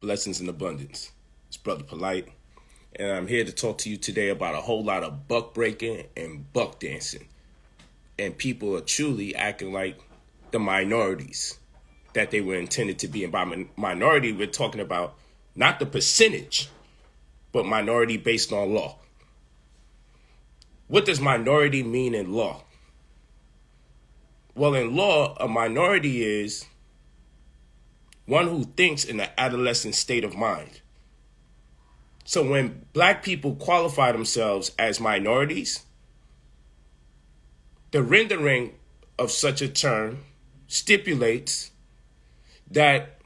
Blessings in abundance. It's Brother Polight, and I'm here to talk to you today about a whole lot of buck breaking and buck dancing. And people are truly acting like the minorities that they were intended to be. And by minority, we're talking about not the percentage, but minority based on law. What does minority mean in law? Well, in law, a minority is one who thinks in an adolescent state of mind. So when black people qualify themselves as minorities, the rendering of such a term stipulates that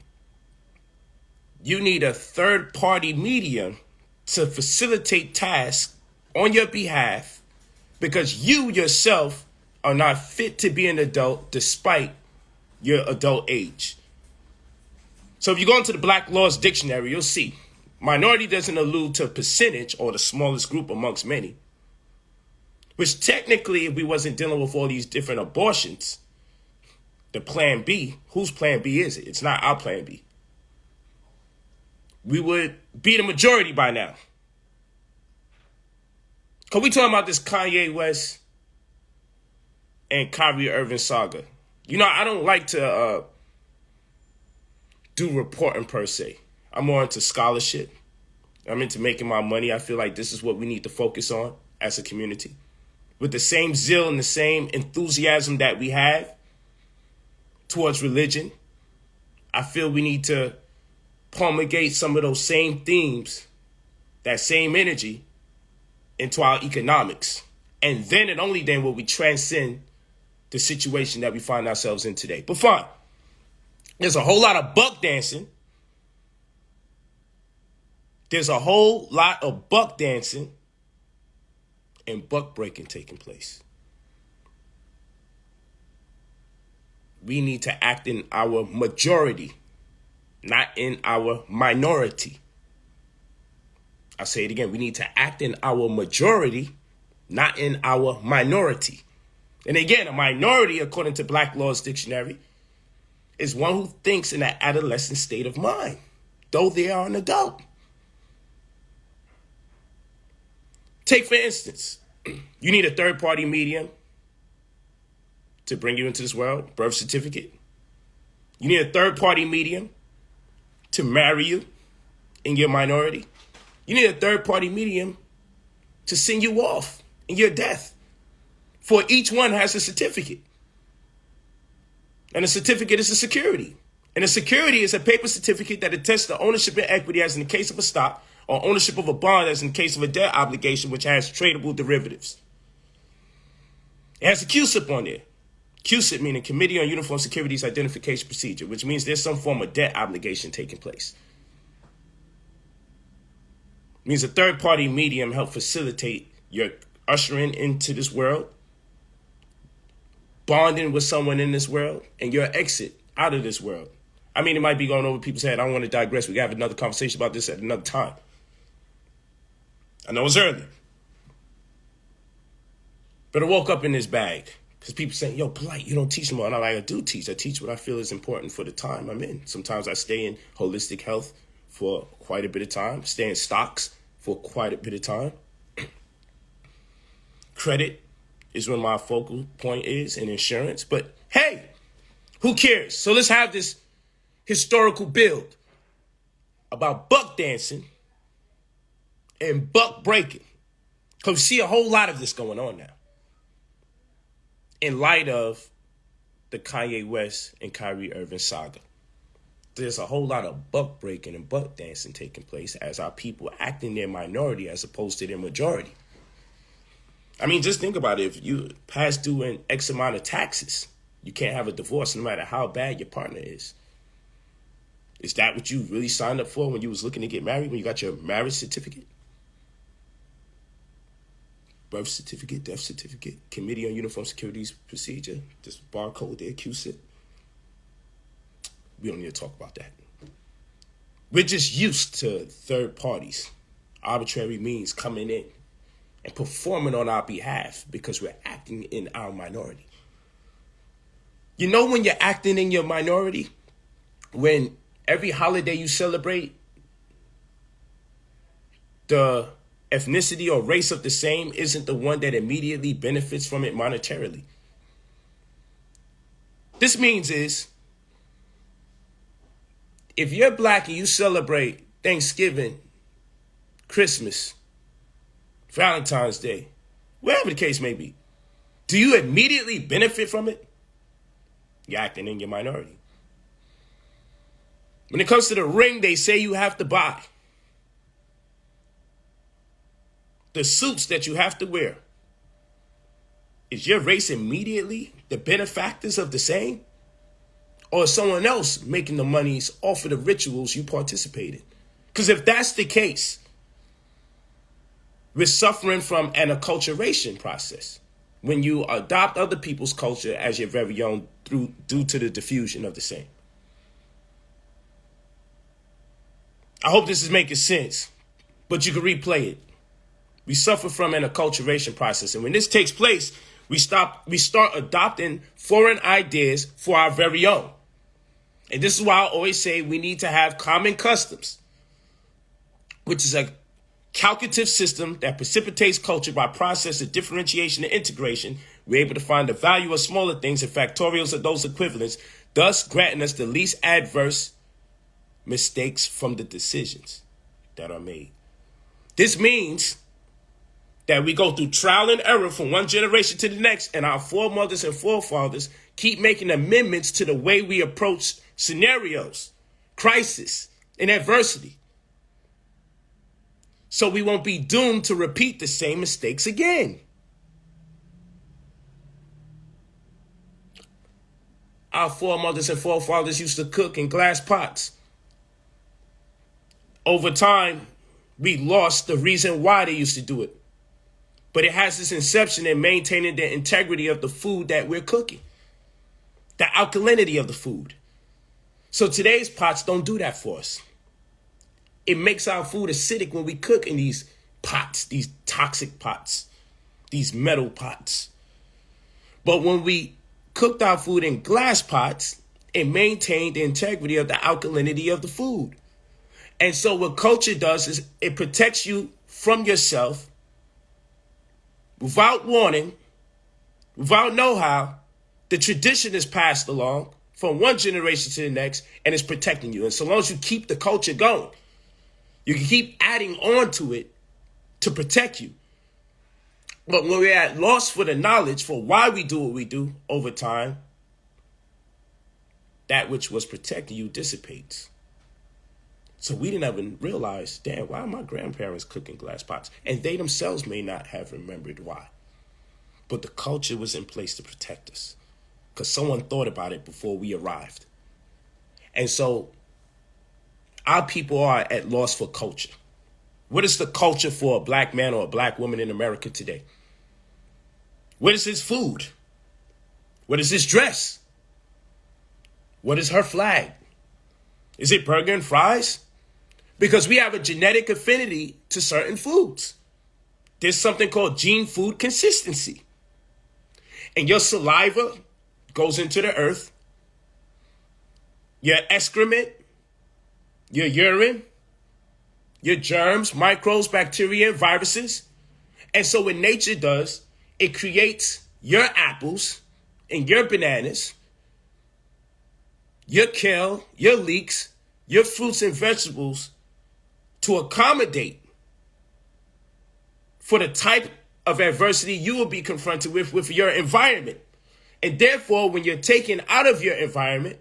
you need a third-party medium to facilitate tasks on your behalf because you yourself are not fit to be an adult despite your adult age. So if you go into the Black Laws Dictionary, you'll see minority doesn't allude to a percentage or the smallest group amongst many, which technically, if we wasn't dealing with all these different abortions, the plan B, whose plan B is it? It's not our plan B. We would be the majority by now. Because we talking about this Kanye West and Kyrie Irving saga. You know, I don't like to do reporting per se. I'm more into scholarship. I'm into making my money. I feel like this is what we need to focus on as a community. With the same zeal and the same enthusiasm that we have towards religion, I feel we need to promulgate some of those same themes, that same energy, into our economics. And then and only then will we transcend the situation that we find ourselves in today. But fine. There's a whole lot of buck dancing. There's a whole lot of buck dancing and buck breaking taking place. We need to act in our majority, not in our minority. I'll say it again. We need to act in our majority, not in our minority. And again, a minority, according to Black Laws Dictionary, is one who thinks in an adolescent state of mind, though they are an adult. Take, for instance, you need a third-party medium to bring you into this world, birth certificate. You need a third-party medium to marry you in your minority. You need a third-party medium to send you off in your death. For each one has a certificate. And a certificate is a security. And a security is a paper certificate that attests to ownership and equity as in the case of a stock, or ownership of a bond as in the case of a debt obligation, which has tradable derivatives. It has a QSIP on there. QSIP meaning Committee on Uniform Securities Identification Procedure, which means there's some form of debt obligation taking place. It means a third-party medium help facilitate your ushering into this world, bonding with someone in this world, and your exit out of this world. I mean, it might be going over people's head. I don't want to digress. We can have another conversation about this at another time. I know it's early. But I woke up in this bag because people saying, yo, Polight, you don't teach them. And I'm like, I do teach. I teach what I feel is important for the time I'm in. Sometimes I stay in holistic health for quite a bit of time, stay in stocks for quite a bit of time. Credit is where my focal point is, in insurance. But hey, who cares? So let's have this historical build about buck dancing and buck breaking. Because we see a whole lot of this going on now in light of the Kanye West and Kyrie Irving saga. There's a whole lot of buck breaking and buck dancing taking place as our people act in their minority as opposed to their majority. I mean, just think about it. If you pass due an X amount of taxes, you can't have a divorce no matter how bad your partner is. Is that what you really signed up for when you was looking to get married, when you got your marriage certificate? Birth certificate, death certificate, Committee on Uniform Securities Procedure, this barcode there, QSIP. We don't need to talk about that. We're just used to third parties, arbitrary means coming in and performing on our behalf because we're acting in our minority. You know when you're acting in your minority? When every holiday you celebrate, the ethnicity or race of the same isn't the one that immediately benefits from it monetarily. This means is, if you're black and you celebrate Thanksgiving, Christmas, Valentine's Day, whatever the case may be, do you immediately benefit from it? You're acting in your minority. When it comes to the ring they say you have to buy, the suits that you have to wear, is your race immediately the benefactors of the same? Or is someone else making the monies off of the rituals you participate in? Because if that's the case, we're suffering from an acculturation process. When you adopt other people's culture as your very own due to the diffusion of the same. I hope this is making sense, but you can replay it. We suffer from an acculturation process. And when this takes place, we start adopting foreign ideas for our very own. And this is why I always say we need to have common customs, which is a calculative system that precipitates culture by process of differentiation and integration. We're able to find the value of smaller things and factorials of those equivalents, thus granting us the least adverse mistakes from the decisions that are made. This means that we go through trial and error from one generation to the next, and our foremothers and forefathers keep making amendments to the way we approach scenarios, crisis, and adversity. So we won't be doomed to repeat the same mistakes again. Our foremothers and forefathers used to cook in glass pots. Over time, we lost the reason why they used to do it. But it has its inception in maintaining the integrity of the food that we're cooking, the alkalinity of the food. So today's pots don't do that for us. It makes our food acidic when we cook in these pots, these toxic pots, these metal pots. But when we cooked our food in glass pots, it maintained the integrity of the alkalinity of the food. And so what culture does is it protects you from yourself without warning, without know-how. The tradition is passed along from one generation to the next, and it's protecting you. And so long as you keep the culture going, you can keep adding on to it to protect you. But when we're at loss for the knowledge for why we do what we do over time, that which was protecting you dissipates. So we didn't even realize, damn, why are my grandparents cooking glass pots? And they themselves may not have remembered why. But the culture was in place to protect us because someone thought about it before we arrived. And so our people are at loss for culture. What is the culture for a black man or a black woman in America today? What is his food? What is his dress? What is her flag? Is it burger and fries? Because we have a genetic affinity to certain foods. There's something called gene food consistency. And your saliva goes into the earth. Your excrement, your urine, your germs, microbes, bacteria, and viruses. And so what nature does, it creates your apples and your bananas, your kale, your leeks, your fruits and vegetables to accommodate for the type of adversity you will be confronted with your environment. And therefore, when you're taken out of your environment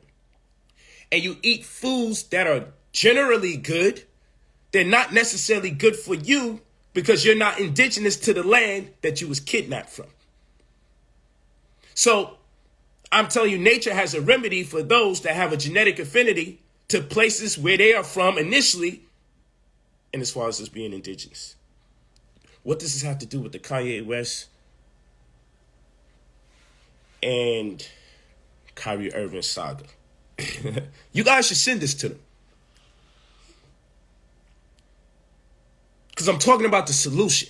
and you eat foods that are generally good, they're not necessarily good for you because you're not indigenous to the land that you was kidnapped from. So I'm telling you, nature has a remedy for those that have a genetic affinity to places where they are from initially, and as far as us being indigenous. What does this have to do with the Kanye West and Kyrie Irving saga? You guys should send this to them. Because I'm talking about the solution.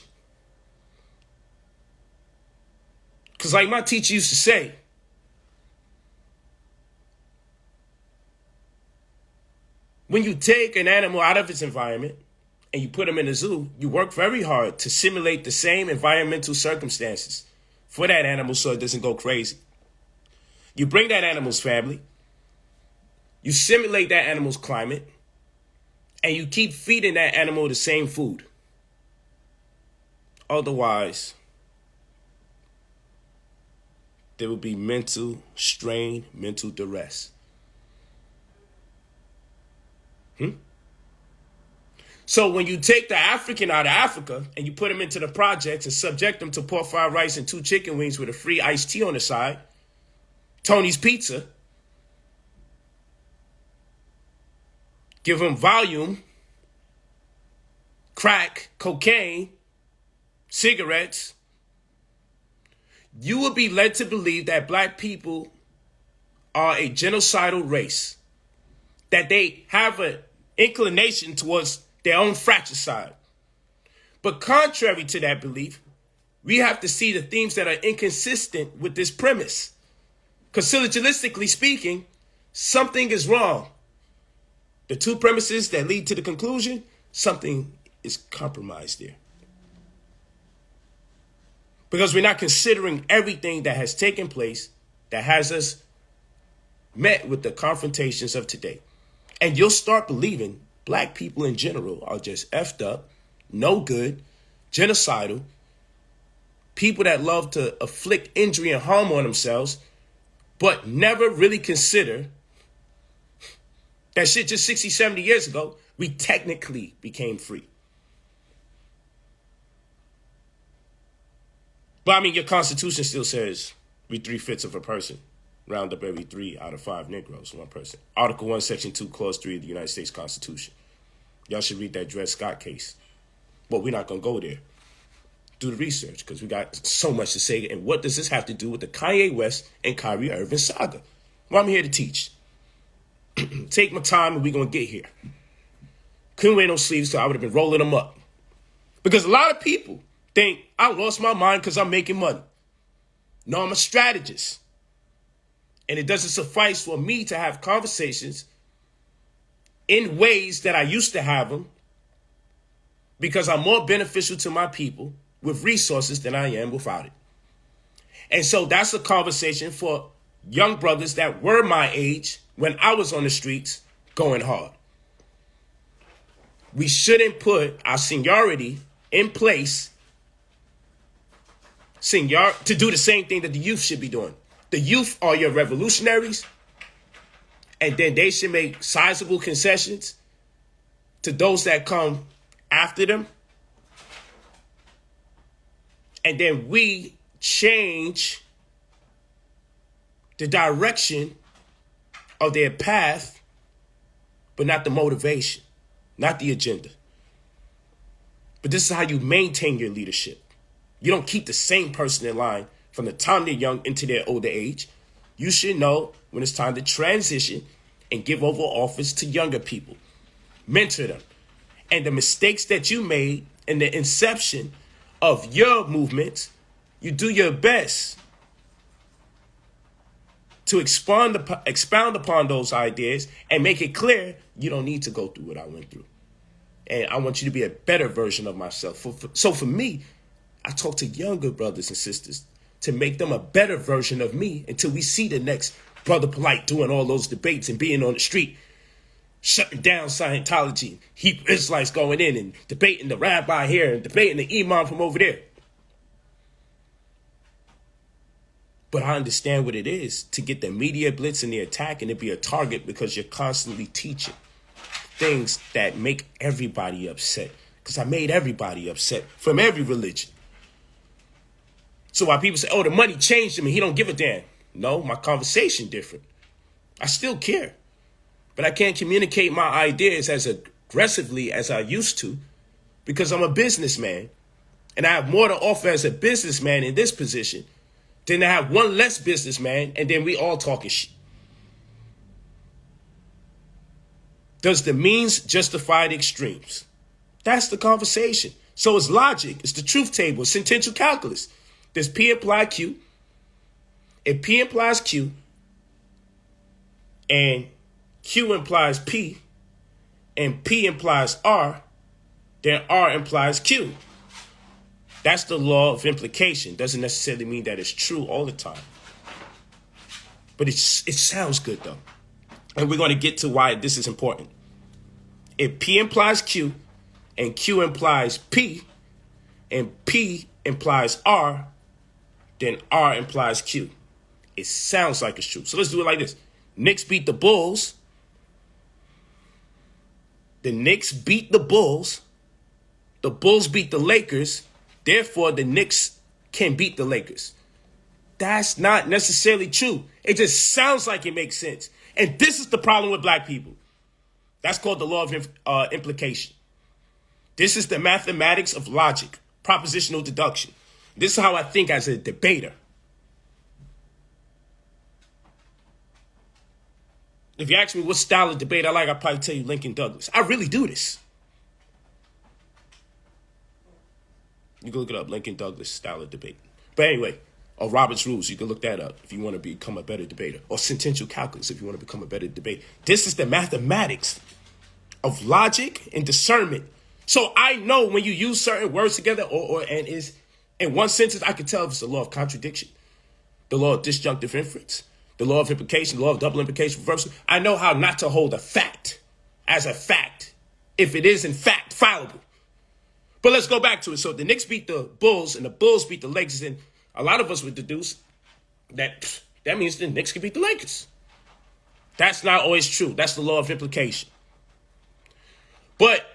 Because like my teacher used to say, when you take an animal out of its environment and you put them in a zoo, you work very hard to simulate the same environmental circumstances for that animal so it doesn't go crazy. You bring that animal's family, you simulate that animal's climate, and you keep feeding that animal the same food. Otherwise, there will be mental strain, mental duress. So when you take the African out of Africa and you put him into the projects and subject him to pork fried rice and 2 chicken wings with a free iced tea on the side, Tony's Pizza, give him volume, crack, cocaine, cigarettes, you will be led to believe that black people are a genocidal race, that they have an inclination towards their own fratricide. But contrary to that belief, we have to see the themes that are inconsistent with this premise. Because syllogistically speaking, something is wrong. The 2 premises that lead to the conclusion, something is compromised there. Because we're not considering everything that has taken place that has us met with the confrontations of today. And you'll start believing black people in general are just effed up, no good, genocidal, people that love to afflict injury and harm on themselves, but never really consider that shit just 60, 70 years ago, we technically became free. But I mean, your Constitution still says we 3/5 of a person. Round up every 3 out of 5 Negroes, 1 person. Article 1, Section 2, Clause 3 of the United States Constitution. Y'all should read that Dred Scott case. But we're not going to go there. Do the research, because we got so much to say. And what does this have to do with the Kanye West and Kyrie Irving saga? Well, I'm here to teach. Take my time and we're going to get here. Couldn't wear no sleeves, so I would have been rolling them up. Because a lot of people think I lost my mind because I'm making money. No, I'm a strategist. And it doesn't suffice for me to have conversations in ways that I used to have them because I'm more beneficial to my people with resources than I am without it. And so that's a conversation for young brothers that were my age when I was on the streets going hard. We shouldn't put our seniority in place to do the same thing that the youth should be doing. The youth are your revolutionaries, and then they should make sizable concessions to those that come after them. And then we change the direction of their path, but not the motivation, not the agenda. But this is how you maintain your leadership. You don't keep the same person in line from the time they're young into their older age. You should know when it's time to transition and give over office to younger people. Mentor them. And the mistakes that you made in the inception of your movement, you do your best to expound upon those ideas and make it clear you don't need to go through what I went through. And I want you to be a better version of myself. So for me, I talk to younger brothers and sisters to make them a better version of me until we see the next Brother Polight doing all those debates and being on the street, shutting down Scientology, Hebrew Israelites going in and debating the rabbi here and debating the imam from over there. But I understand what it is to get the media blitz and the attack and to be a target because you're constantly teaching things that make everybody upset. Because I made everybody upset from every religion. So while people say, oh, the money changed him and he don't give a damn. No, my conversation different. I still care. But I can't communicate my ideas as aggressively as I used to because I'm a businessman. And I have more to offer as a businessman in this position than to have one less businessman and then we all talking shit. Does the means justify the extremes? That's the conversation. So it's logic. It's the truth table. It's sentential calculus. Does P imply Q? If P implies Q and Q implies P and P implies R, then R implies Q. That's the law of implication. Doesn't necessarily mean that it's true all the time. But it sounds good, though. And we're going to get to why this is important. If P implies Q, and Q implies P, and P implies R, then R implies Q. It sounds like it's true. So let's do it like this. Knicks beat the Bulls. The Knicks beat the Bulls. The Bulls beat the Lakers. Therefore, the Knicks can beat the Lakers. That's not necessarily true. It just sounds like it makes sense. And this is the problem with black people. That's called the law of implication. This is the mathematics of logic, propositional deduction. This is how I think as a debater. If you ask me what style of debate I like, I'll probably tell you Lincoln Douglas. I really do this. You can look it up, Lincoln Douglas style of debate. But anyway, or Robert's Rules, you can look that up if you want to become a better debater. Or Sentential Calculus if you want to become a better debater. This is the mathematics of logic and discernment. So I know when you use certain words together and is in one sentence, I can tell if it's the law of contradiction, the law of disjunctive inference, the law of implication, the law of double implication, reversal. I know how not to hold a fact as a fact if it is in fact fallible. But let's go back to it. So the Knicks beat the Bulls and the Bulls beat the Lakers. And a lot of us would deduce that means the Knicks can beat the Lakers. That's not always true. That's the law of implication. But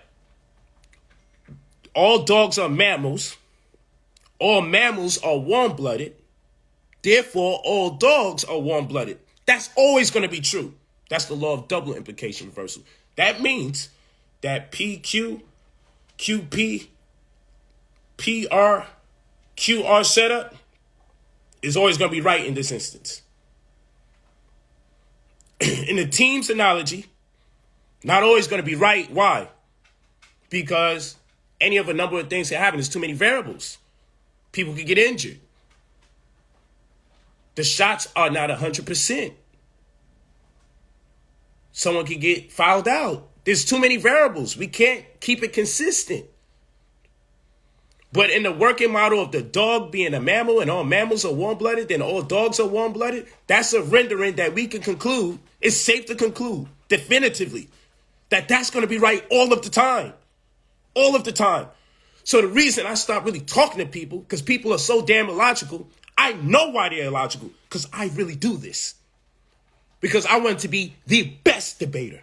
all dogs are mammals. All mammals are warm-blooded. Therefore, all dogs are warm-blooded. That's always going to be true. That's the law of double implication reversal. That means that PQ, QP, PR, QR setup is always going to be right in this instance. In the team's analogy, not always going to be right. Why? Because any of a number of things can happen. There's too many variables. People could get injured. The shots are not 100%. Someone could get fouled out. There's too many variables. We can't keep it consistent. But in the working model of the dog being a mammal and all mammals are warm-blooded, then all dogs are warm-blooded, that's a rendering that we can conclude, it's safe to conclude definitively that that's going to be right all of the time. All of the time. So the reason I stopped really talking to people, because people are so damn illogical, I know why they're illogical, because I really do this. Because I want to be the best debater,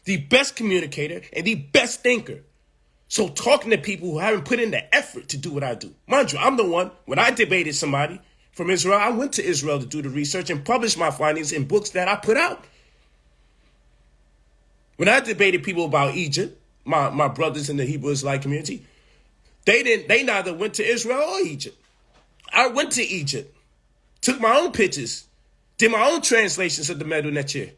the best communicator, and the best thinker. So talking to people who haven't put in the effort to do what I do. Mind you, I'm the one, when I debated somebody from Israel, I went to Israel to do the research and publish my findings in books that I put out. When I debated people about Egypt, my brothers in the Hebrew Israelite community, they neither went to Israel or Egypt. I went to Egypt, took my own pictures, did my own translations of the Medu Neter,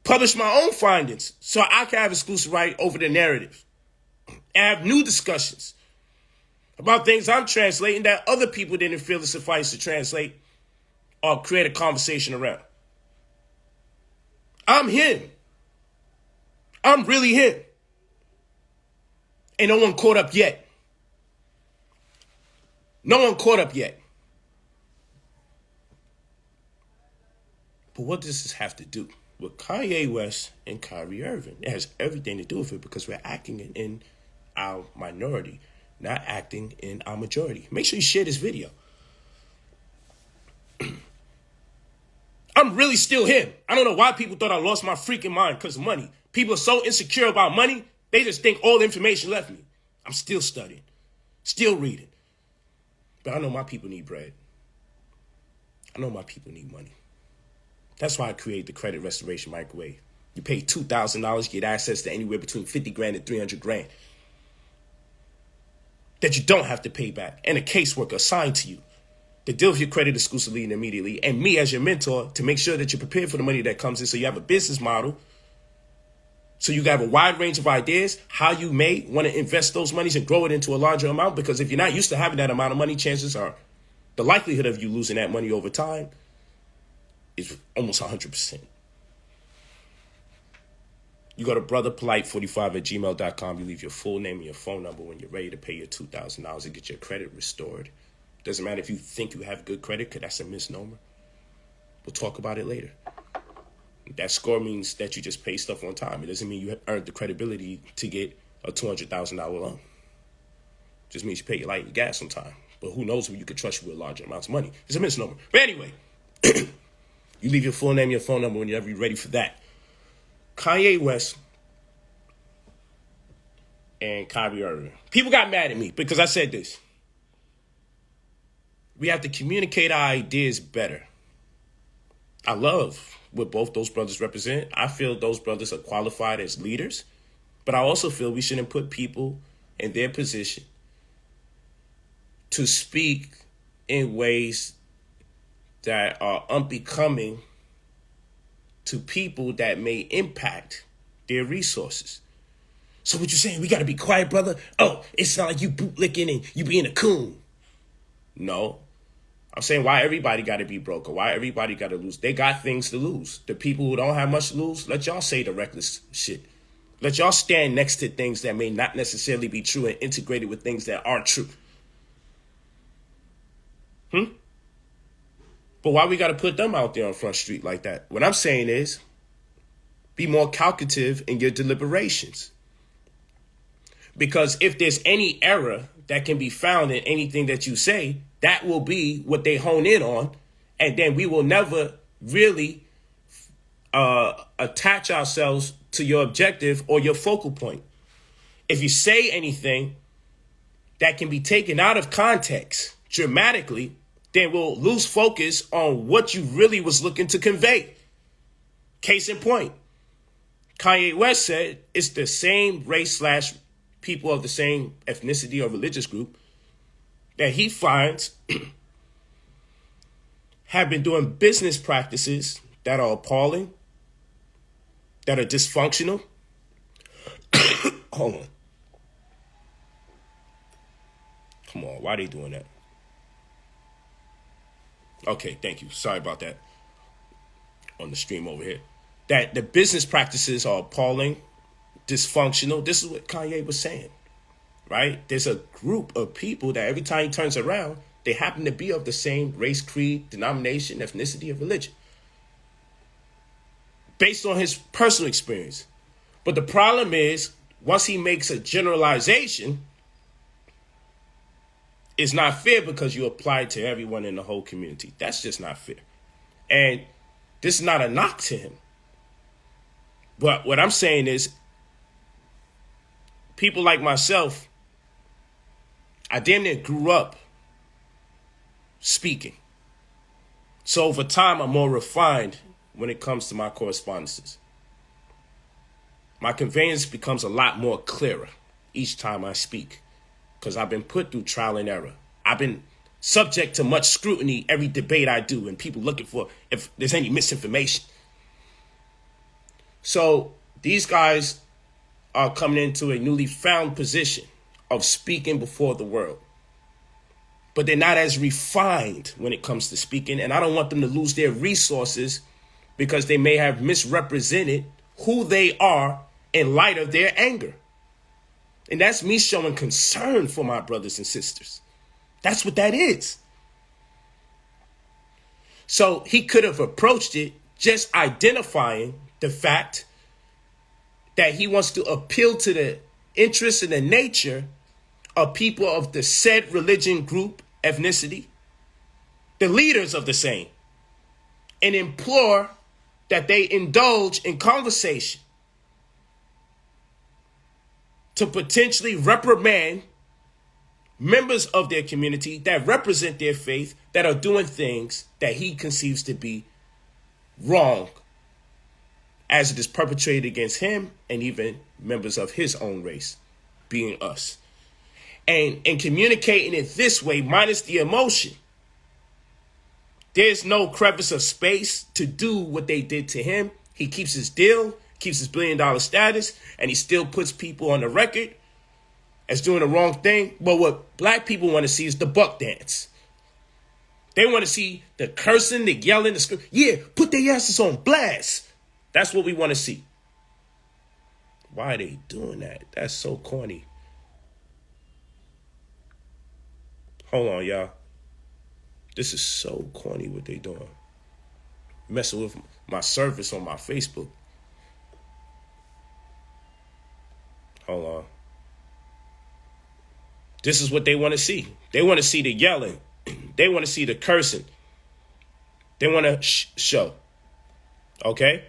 published my own findings so I can have exclusive right over the narrative and have new discussions about things I'm translating that other people didn't feel it suffice to translate or create a conversation around. I'm him. I'm really him. And no one caught up yet. No one caught up yet. But what does this have to do with Kanye West and Kyrie Irving? It has everything to do with it because we're acting in our minority, not acting in our majority. Make sure you share this video. I'm really still him. I don't know why people thought I lost my freaking mind because of money. People are so insecure about money, they just think all the information left me. I'm still studying, still reading. But I know my people need bread. I know my people need money. That's why I created the credit restoration microwave. You pay $2,000, get access to anywhere between 50 grand and 300 grand that you don't have to pay back, and a caseworker assigned to you to deal with your credit exclusively and immediately, and me as your mentor to make sure that you're prepared for the money that comes in, so you have a business model, so you have a wide range of ideas how you may want to invest those monies and grow it into a larger amount, because if you're not used to having that amount of money, chances are the likelihood of you losing that money over time is almost 100%. You go to brotherpolight45@gmail.com. You leave your full name and your phone number when you're ready to pay your $2,000 and get your credit restored. Doesn't matter if you think you have good credit, because that's a misnomer. We'll talk about it later. That score means that you just pay stuff on time. It doesn't mean you have earned the credibility to get a $200,000 loan. It just means you pay your light and your gas on time. But who knows who you could trust you with larger amounts of money. It's a misnomer. But anyway, you leave your full name and your phone number whenever you're ready for that. Kanye West and Kyrie Irving. People got mad at me because I said this. We have to communicate our ideas better. I love what both those brothers represent. I feel those brothers are qualified as leaders, but I also feel we shouldn't put people in their position to speak in ways that are unbecoming to people that may impact their resources. So what you saying? We got to be quiet, brother? Oh, it's not like you bootlicking and you being a coon. No. I'm saying why everybody got to be broke or why everybody got to lose. They got things to lose. The people who don't have much to lose, let y'all say the reckless shit. Let y'all stand next to things that may not necessarily be true and integrated with things that are true. But why we got to put them out there on Front Street like that? What I'm saying is be more calculative in your deliberations. Because if there's any error that can be found in anything that you say, that will be what they hone in on. And then we will never really attach ourselves to your objective or your focal point. If you say anything that can be taken out of context dramatically, then we'll lose focus on what you really was looking to convey. Case in point, Kanye West said it's the same race / people of the same ethnicity or religious group that he finds have been doing business practices that are appalling, that are dysfunctional. Hold on. Come on, why are they doing that? Okay, thank you. Sorry about that. On the stream over here. That the business practices are appalling, dysfunctional. This is what Kanye was saying, right? There's a group of people that every time he turns around, they happen to be of the same race, creed, denomination, ethnicity, or religion. Based on his personal experience. But the problem is, once he makes a generalization, it's not fair because you apply it to everyone in the whole community. That's just not fair. And this is not a knock to him. But what I'm saying is, people like myself, I damn near grew up speaking. So over time, I'm more refined when it comes to my correspondences. My conveyance becomes a lot more clearer each time I speak because I've been put through trial and error. I've been subject to much scrutiny every debate I do and people looking for if there's any misinformation. So these guys are coming into a newly found position of speaking before the world. But they're not as refined when it comes to speaking, and I don't want them to lose their resources because they may have misrepresented who they are in light of their anger. And that's me showing concern for my brothers and sisters. That's what that is. So he could have approached it just identifying the fact that he wants to appeal to the interests and the nature of people of the said religion, group, ethnicity, the leaders of the same, and implore that they indulge in conversation to potentially reprimand members of their community that represent their faith that are doing things that he conceives to be wrong as it is perpetrated against him and even members of his own race, being us. And communicating it this way, minus the emotion, there's no crevice of space to do what they did to him. He keeps his deal, keeps his $1 billion status, and he still puts people on the record as doing the wrong thing. But what black people want to see is the buck dance. They want to see the cursing, the yelling, the screaming. Yeah, put their asses on blast. That's what we want to see. Why are they doing that? That's so corny. Hold on, y'all. This is so corny what they doing. Messing with my service on my Facebook. Hold on. This is what they want to see. They want to see the yelling. They want to see the cursing. They want to show. Okay?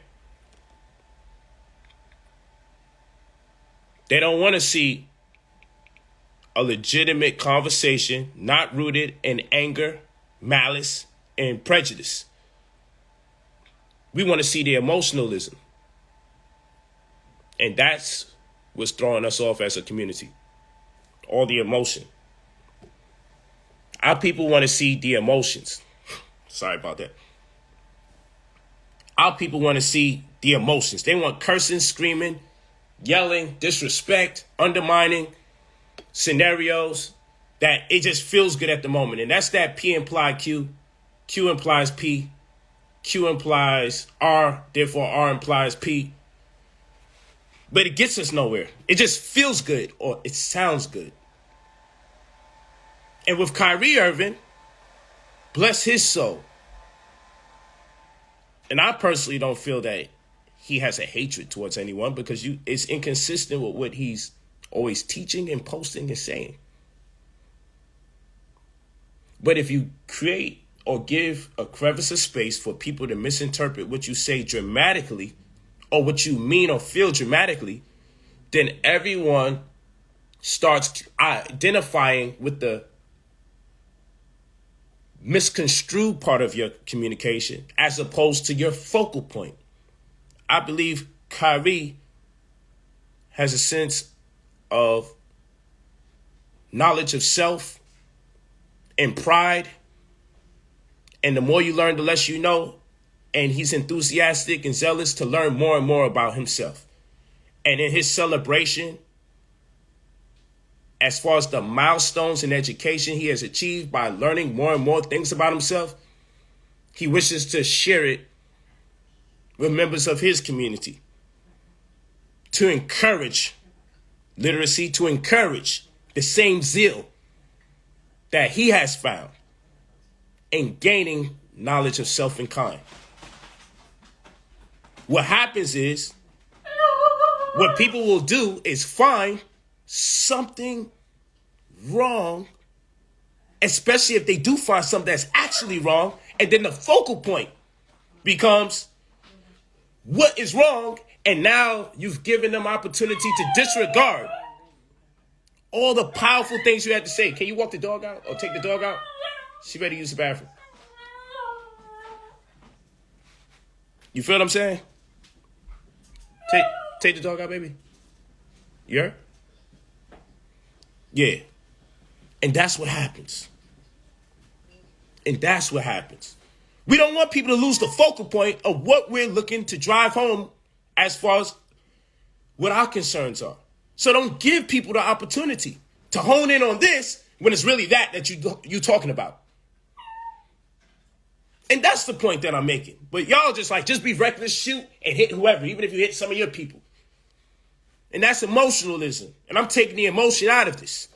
They don't want to see a legitimate conversation not rooted in anger, malice, and prejudice. We want to see the emotionalism. And that's what's throwing us off as a community. All the emotion. Our people want to see the emotions. Sorry about that. Our people want to see the emotions. They want cursing, screaming, yelling, disrespect, undermining scenarios that it just feels good at the moment. And that's that P implies Q, Q implies P, Q implies R, therefore R implies P. But it gets us nowhere. It just feels good or it sounds good. And with Kyrie Irving, bless his soul. And I personally don't feel that he has a hatred towards anyone because it's inconsistent with what he's always teaching and posting and saying. But if you create or give a crevice of space for people to misinterpret what you say dramatically or what you mean or feel dramatically, then everyone starts identifying with the misconstrued part of your communication as opposed to your focal point. I believe Kyrie has a sense of knowledge of self and pride. And the more you learn, the less you know. And he's enthusiastic and zealous to learn more and more about himself. And in his celebration, as far as the milestones in education he has achieved by learning more and more things about himself, he wishes to share it with members of his community to encourage literacy, to encourage the same zeal that he has found in gaining knowledge of self and kind. What happens is, what people will do is find something wrong, especially if they do find something that's actually wrong, and then the focal point becomes what is wrong, and now you've given them opportunity to disregard all the powerful things you had to say. Can you walk the dog out or take the dog out? She ready to use the bathroom. You feel what I'm saying? Take the dog out, baby. You heard? Yeah. And that's what happens. And that's what happens. We don't want people to lose the focal point of what we're looking to drive home as far as what our concerns are. So don't give people the opportunity to hone in on this when it's really that you're talking about. And that's the point that I'm making. But y'all just be reckless, shoot, and hit whoever, even if you hit some of your people. And that's emotionalism. And I'm taking the emotion out of this.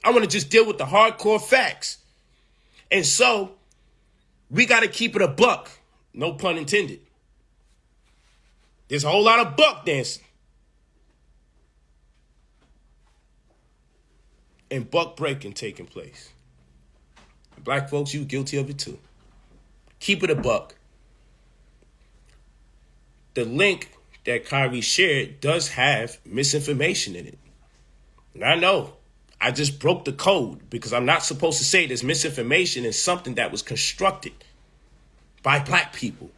I want to just deal with the hardcore facts. And so we got to keep it a buck. No pun intended. There's a whole lot of buck dancing. And buck breaking taking place. Black folks, you guilty of it too. Keep it a buck. The link that Kyrie shared does have misinformation in it. And I know I just broke the code because I'm not supposed to say this misinformation is something that was constructed by black people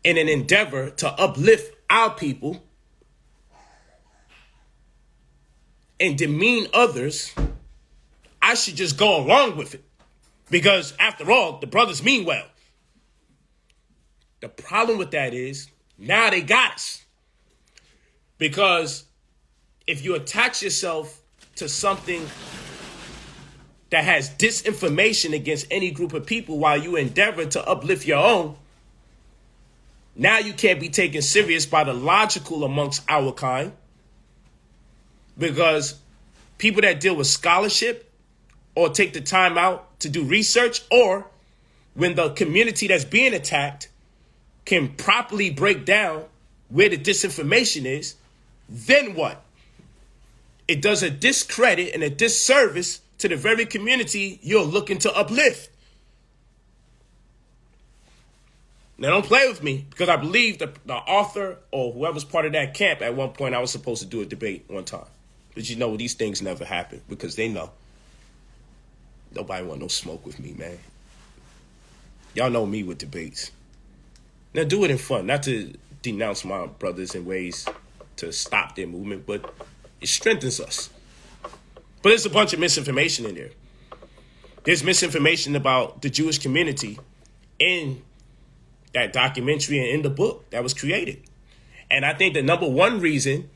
in an endeavor to uplift our people and demean others. I should just go along with it because, after all, the brothers mean well. The problem with that is now they got us. Because if you attach yourself to something that has disinformation against any group of people while you endeavor to uplift your own, Now you can't be taken serious by the logical amongst our kind, because people that deal with scholarship or take the time out to do research, or when the community that's being attacked can properly break down where the disinformation is, then what? It does a discredit and a disservice to the very community you're looking to uplift. Now, don't play with me, because I believe the author or whoever's part of that camp, at one point I was supposed to do a debate one time. But you know, these things never happen, because they know. Nobody want no smoke with me, man. Y'all know me with debates. Now, do it in fun, not to denounce my brothers in ways to stop their movement, but it strengthens us. But there's a bunch of misinformation in there. There's misinformation about the Jewish community in that documentary and in the book that was created. And I think the number one reason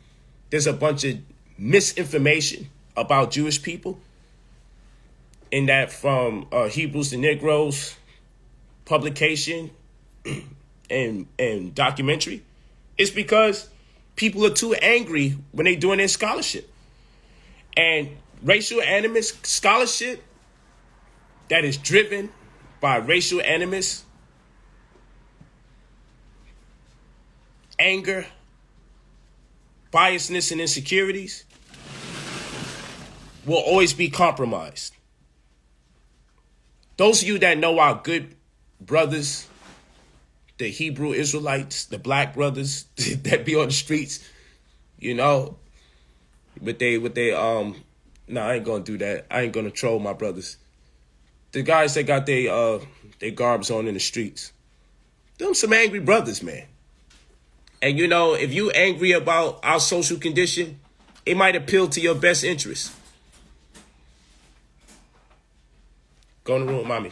there's a bunch of misinformation about Jewish people, in that from Hebrews to Negroes publication and documentary, is because people are too angry when they're doing their scholarship. And racial animus scholarship that is driven by racial animus, anger, biasness, and insecurities will always be compromised. Those of you that know our good brothers, the Hebrew Israelites, the black brothers that be on the streets, you know, no, I ain't gonna do that. I ain't gonna troll my brothers. The guys that got their garbs on in the streets, them some angry brothers, man. And you know, if you angry about our social condition, it might appeal to your best interest. Go in the room, mommy.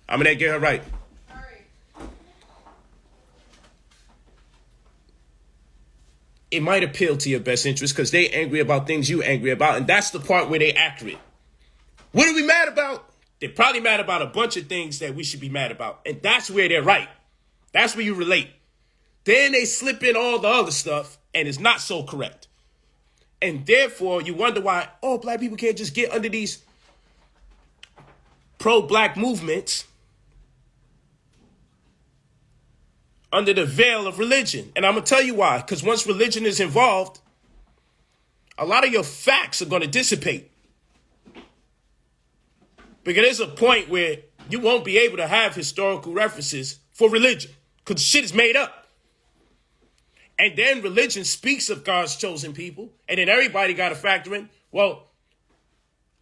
I'm gonna get her right. It might appeal to your best interest because they angry about things you angry about, and that's the part where they accurate. What are we mad about? They're probably mad about a bunch of things that we should be mad about, and that's where they're right. That's where you relate. Then they slip in all the other stuff, and it's not so correct. And therefore, you wonder why, black people can't just get under these pro-black movements under the veil of religion. And I'm going to tell you why. Because once religion is involved, a lot of your facts are going to dissipate. Because there's a point where you won't be able to have historical references for religion, because shit is made up. And then religion speaks of God's chosen people, and then everybody got to factor in, well,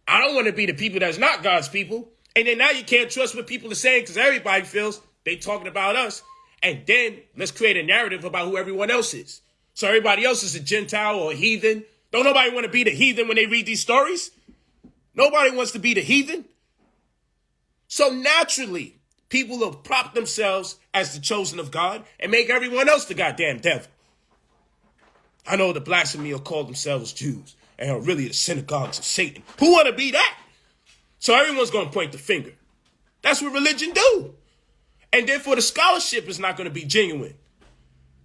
I don't want to be the people that's not God's people. And then now you can't trust what people are saying because everybody feels they talking about us. And then let's create a narrative about who everyone else is. So everybody else is a Gentile or a heathen. Don't nobody want to be the heathen when they read these stories? Nobody wants to be the heathen. So naturally, people will prop themselves as the chosen of God and make everyone else the goddamn devil. I know the blasphemy will call themselves Jews and are really the synagogues of Satan. Who want to be that? So everyone's going to point the finger. That's what religion do. And therefore the scholarship is not going to be genuine.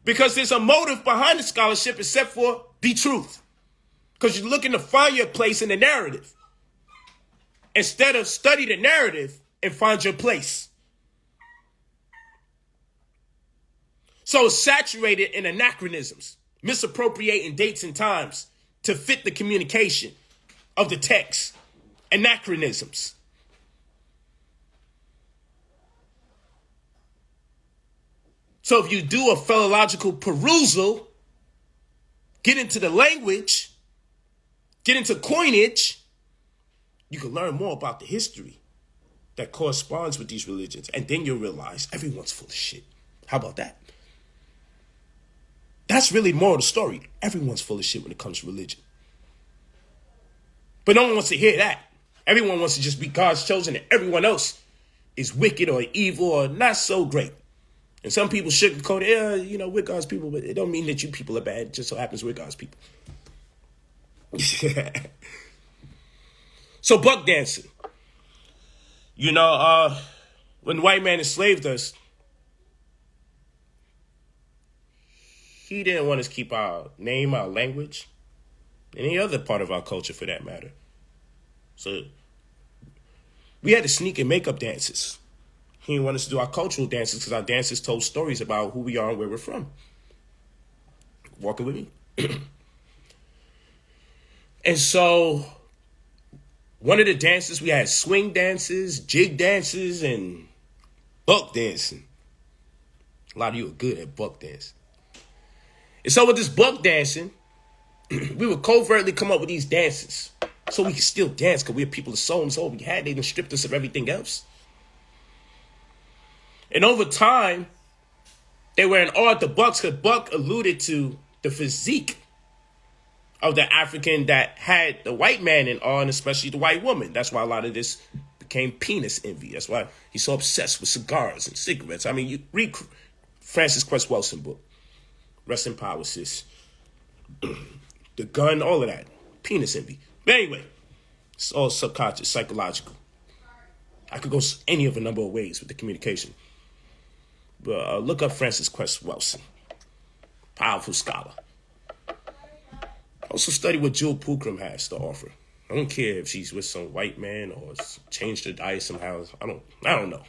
Because there's a motive behind the scholarship except for the truth. Because you're looking to find your place in the narrative. Instead of study the narrative and find your place. So it's saturated in anachronisms, misappropriating dates and times to fit the communication of the text. Anachronisms. So if you do a philological perusal, get into the language, get into coinage, you can learn more about the history that corresponds with these religions. And then you'll realize everyone's full of shit. How about that? That's really the moral of the story. Everyone's full of shit when it comes to religion. But no one wants to hear that. Everyone wants to just be God's chosen and everyone else is wicked or evil or not so great. And some people sugarcoat it, we're God's people, but it don't mean that you people are bad. It just so happens we're God's people. So buck dancing. When the white man enslaved us, he didn't want us to keep our name, our language, any other part of our culture for that matter. So we had to sneak and make up dances. He didn't want us to do our cultural dances because our dances told stories about who we are and where we're from. Walking with me. And so one of the dances, we had swing dances, jig dances, and buck dancing. A lot of you are good at buck dancing. And so with this buck dancing, we would covertly come up with these dances so we could still dance because we're people of soul, and so we had. They even stripped us of everything else. And over time, they were in awe at the bucks because Buck alluded to the physique of the African that had the white man in awe, and especially the white woman. That's why a lot of this became penis envy. That's why he's so obsessed with cigars and cigarettes. I mean, you read Francis Cress Welsing book. Rest in power, sis. The gun, all of that. Penis envy. But anyway, it's all subconscious, psychological. I could go any of a number of ways with the communication. But look up Francis Cress Welsing. Powerful scholar. Also study what Jewel Pookrum has to offer. I don't care if she's with some white man or changed her diet somehow. I don't know.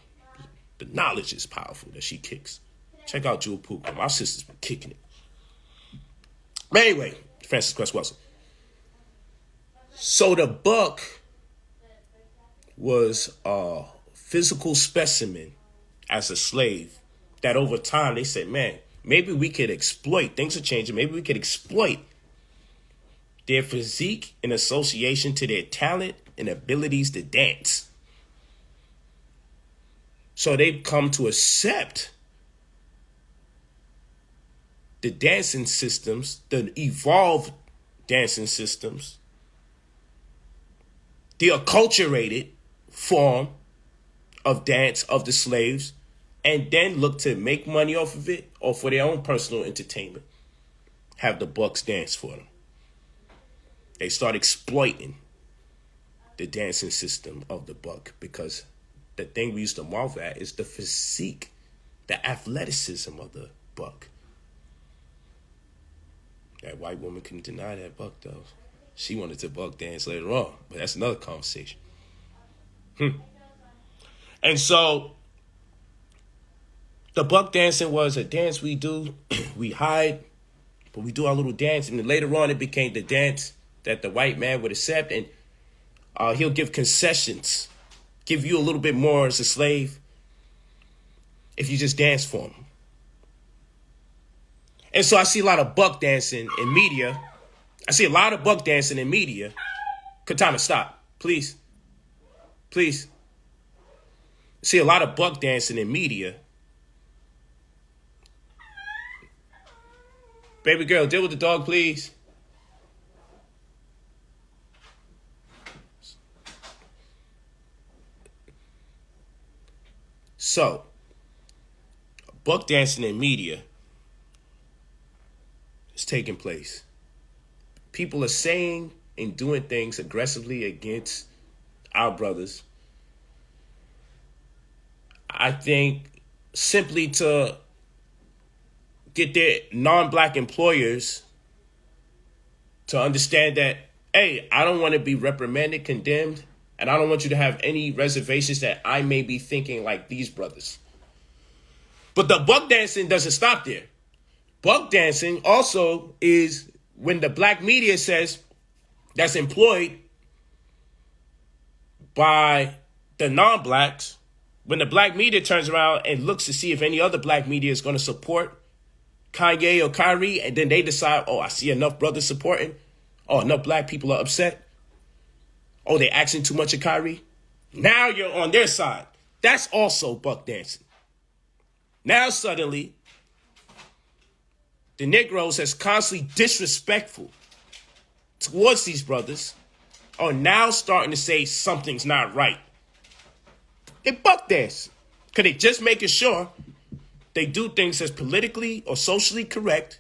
The knowledge is powerful that she kicks. Check out Jewel Pookrum. Our sister's been kicking it. But anyway, Francis Cress Welsing. So the buck was a physical specimen as a slave that over time they said, man, maybe we could exploit. Things are changing. Maybe we could exploit their physique in association to their talent and abilities to dance. So they've come to accept the dancing systems, the evolved dancing systems, the acculturated form of dance of the slaves, and then look to make money off of it or for their own personal entertainment. Have the bucks dance for them. They start exploiting the dancing system of the buck because the thing we used to marvel at is the physique, the athleticism of the buck. That white woman couldn't deny that buck, though. She wanted to buck dance later on, but that's another conversation. And so the buck dancing was a dance we do. We hide, but we do our little dance. And then later on, it became the dance that the white man would accept. And he'll give concessions, give you a little bit more as a slave if you just dance for him. And so I see a lot of buck dancing in media. Katana, stop. Please. Please. See a lot of buck dancing in media. Baby girl, deal with the dog, please. So, buck dancing in media is taking place. People are saying and doing things aggressively against our brothers. I think simply to get their non-black employers to understand that, hey, I don't want to be reprimanded, condemned, and I don't want you to have any reservations that I may be thinking like these brothers. But the buck dancing doesn't stop there. Buck dancing also is when the black media says that's employed by the non-blacks, when the black media turns around and looks to see if any other black media is going to support Kanye or Kyrie, and then they decide, oh, I see enough brothers supporting. Oh, enough black people are upset. Oh, they're asking too much of Kyrie. Now you're on their side. That's also buck dancing. Now suddenly, the Negroes that's constantly disrespectful towards these brothers are now starting to say something's not right. They buck dance because they just making sure they do things that's politically or socially correct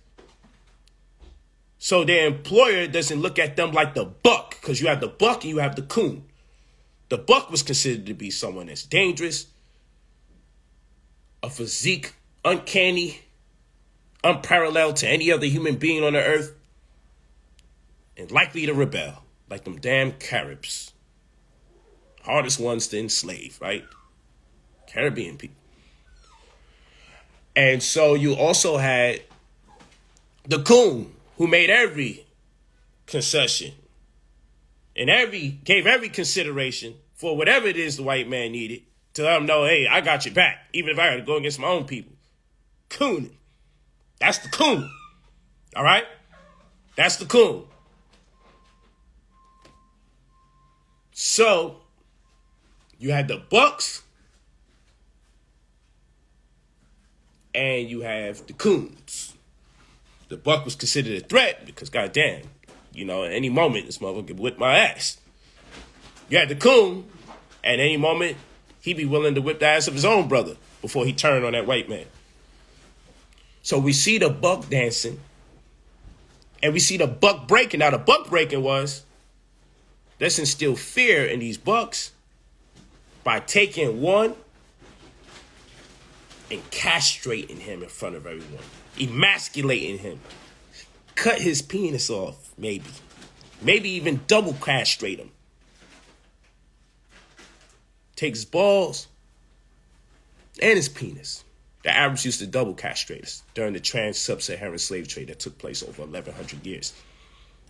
so their employer doesn't look at them like the buck, because you have the buck and you have the coon. The buck was considered to be someone that's dangerous, a physique, uncanny, unparalleled to any other human being on the earth, and likely to rebel, like them damn Caribs. Hardest ones to enslave, right? Caribbean people. And so you also had the coon, who made every concession and gave every consideration for whatever it is the white man needed to let them know, hey, I got your back, even if I got to go against my own people. Cooning. That's the coon. All right? That's the coon. So you had the bucks and you have the coons. The buck was considered a threat because, goddamn, you know, at any moment, this motherfucker could whip my ass. You had the coon, at any moment, he'd be willing to whip the ass of his own brother before he turned on that white man. So we see the buck dancing, and we see the buck breaking. Now, the buck breaking was, let's instill fear in these bucks by taking one and castrating him in front of everyone. Emasculating him. Cut his penis off, maybe. Maybe even double castrate him. Take his balls and his penis. The Arabs used to double castrate us during the trans-sub-Saharan slave trade that took place over 1,100 years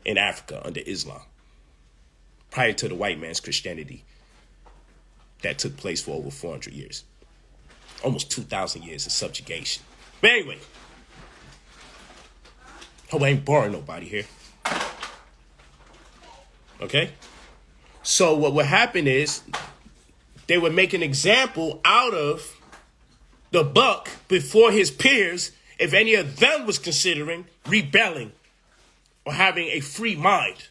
in Africa under Islam, prior to the white man's Christianity that took place for over 400 years. Almost 2,000 years of subjugation. But anyway, hope I ain't boring nobody here. Okay? So what would happen is they would make an example out of the buck before his peers if any of them was considering rebelling or having a free mind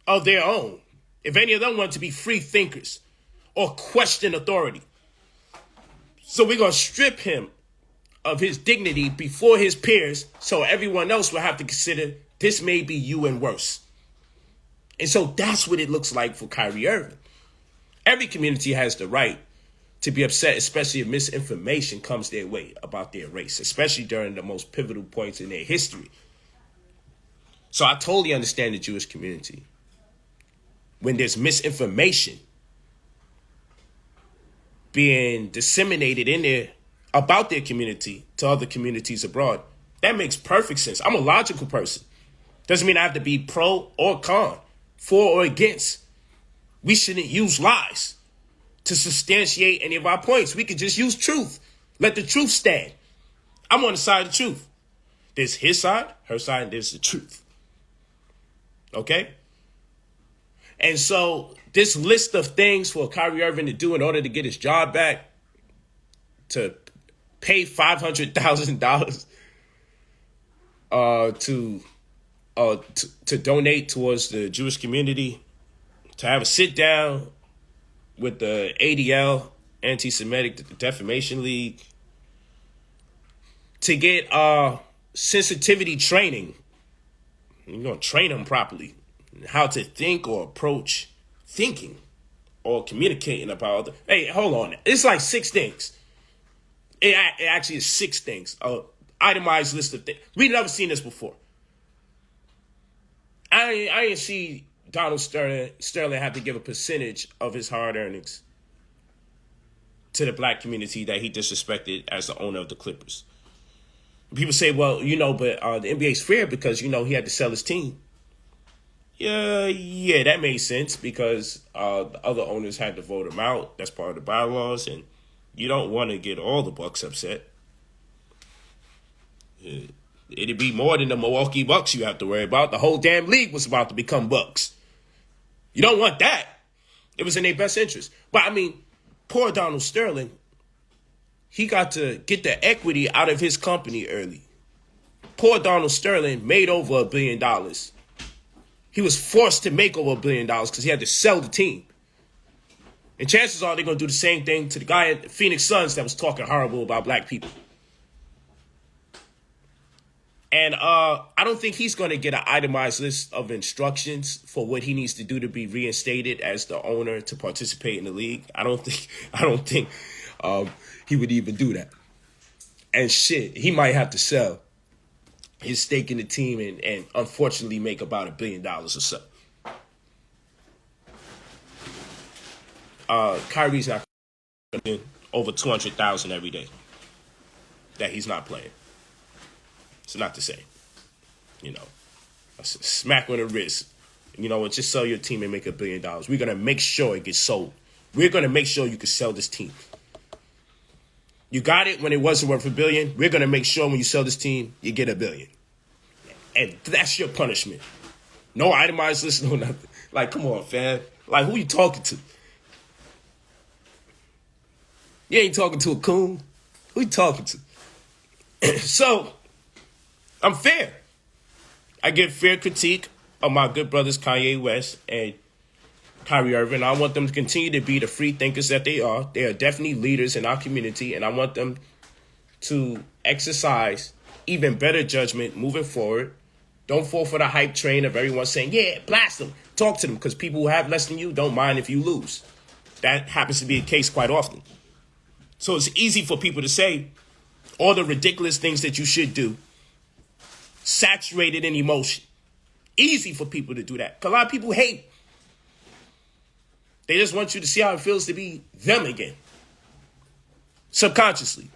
of their own. If any of them wanted to be free thinkers or question authority. So we're going to strip him of his dignity before his peers, so everyone else will have to consider this may be you and worse. And so that's what it looks like for Kyrie Irving. Every community has the right to be upset, especially if misinformation comes their way about their race, especially during the most pivotal points in their history. So I totally understand the Jewish community. When there's misinformation being disseminated in there about their community to other communities abroad, that makes perfect sense. I'm a logical person. Doesn't mean I have to be pro or con, for or against. We shouldn't use lies to substantiate any of our points. We could just use truth. Let the truth stand. I'm on the side of the truth. There's his side, her side, and there's the truth. Okay? And so this list of things for Kyrie Irving to do in order to get his job back, to pay $500,000 to donate towards the Jewish community, to have a sit down with the ADL, Anti-Semitic Defamation League, to get sensitivity training. You're going to train them properly, how to think or approach thinking or communicating about other. Hey, hold on. It's like 6 things. It actually is 6 things. Itemized list of things. We've never seen this before. I ain't see Donald Sterling have to give a percentage of his hard earnings to the black community that he disrespected as the owner of the Clippers. People say, well, but the NBA's fair because, he had to sell his team. Yeah, that made sense because the other owners had to vote him out. That's part of the bylaws, and you don't want to get all the Bucks upset. It'd be more than the Milwaukee Bucks you have to worry about. The whole damn league was about to become Bucks. You don't want that. It was in their best interest. But, poor Donald Sterling, he got to get the equity out of his company early. Poor Donald Sterling made over $1 billion. He was forced to make over $1 billion because he had to sell the team. And chances are they're going to do the same thing to the guy at the Phoenix Suns that was talking horrible about black people. And I don't think he's going to get an itemized list of instructions for what he needs to do to be reinstated as the owner to participate in the league. I don't think he would even do that. And shit, he might have to sell his stake in the team and unfortunately make about $1 billion or so. Kyrie's not over 200,000 every day that he's not playing. It's not the same. You know, a smack on the wrist. You know what? Just sell your team and make $1 billion. We're going to make sure it gets sold. We're going to make sure you can sell this team. You got it when it wasn't worth $1 billion. We're going to make sure when you sell this team, you get $1 billion. And that's your punishment. No itemized list, no nothing. Like, come on, fam. Like, who you talking to? You ain't talking to a coon. Who you talking to? So, I'm fair. I give fair critique of my good brothers Kanye West and Kyrie Irving. I want them to continue to be the free thinkers that they are. They are definitely leaders in our community, and I want them to exercise even better judgment moving forward. Don't fall for the hype train of everyone saying, yeah, blast them. Talk to them, because people who have less than you don't mind if you lose. That happens to be the case quite often. So it's easy for people to say all the ridiculous things that you should do, saturated in emotion. Easy for people to do that. Because a lot of people hate. They just want you to see how it feels to be them again. Subconsciously.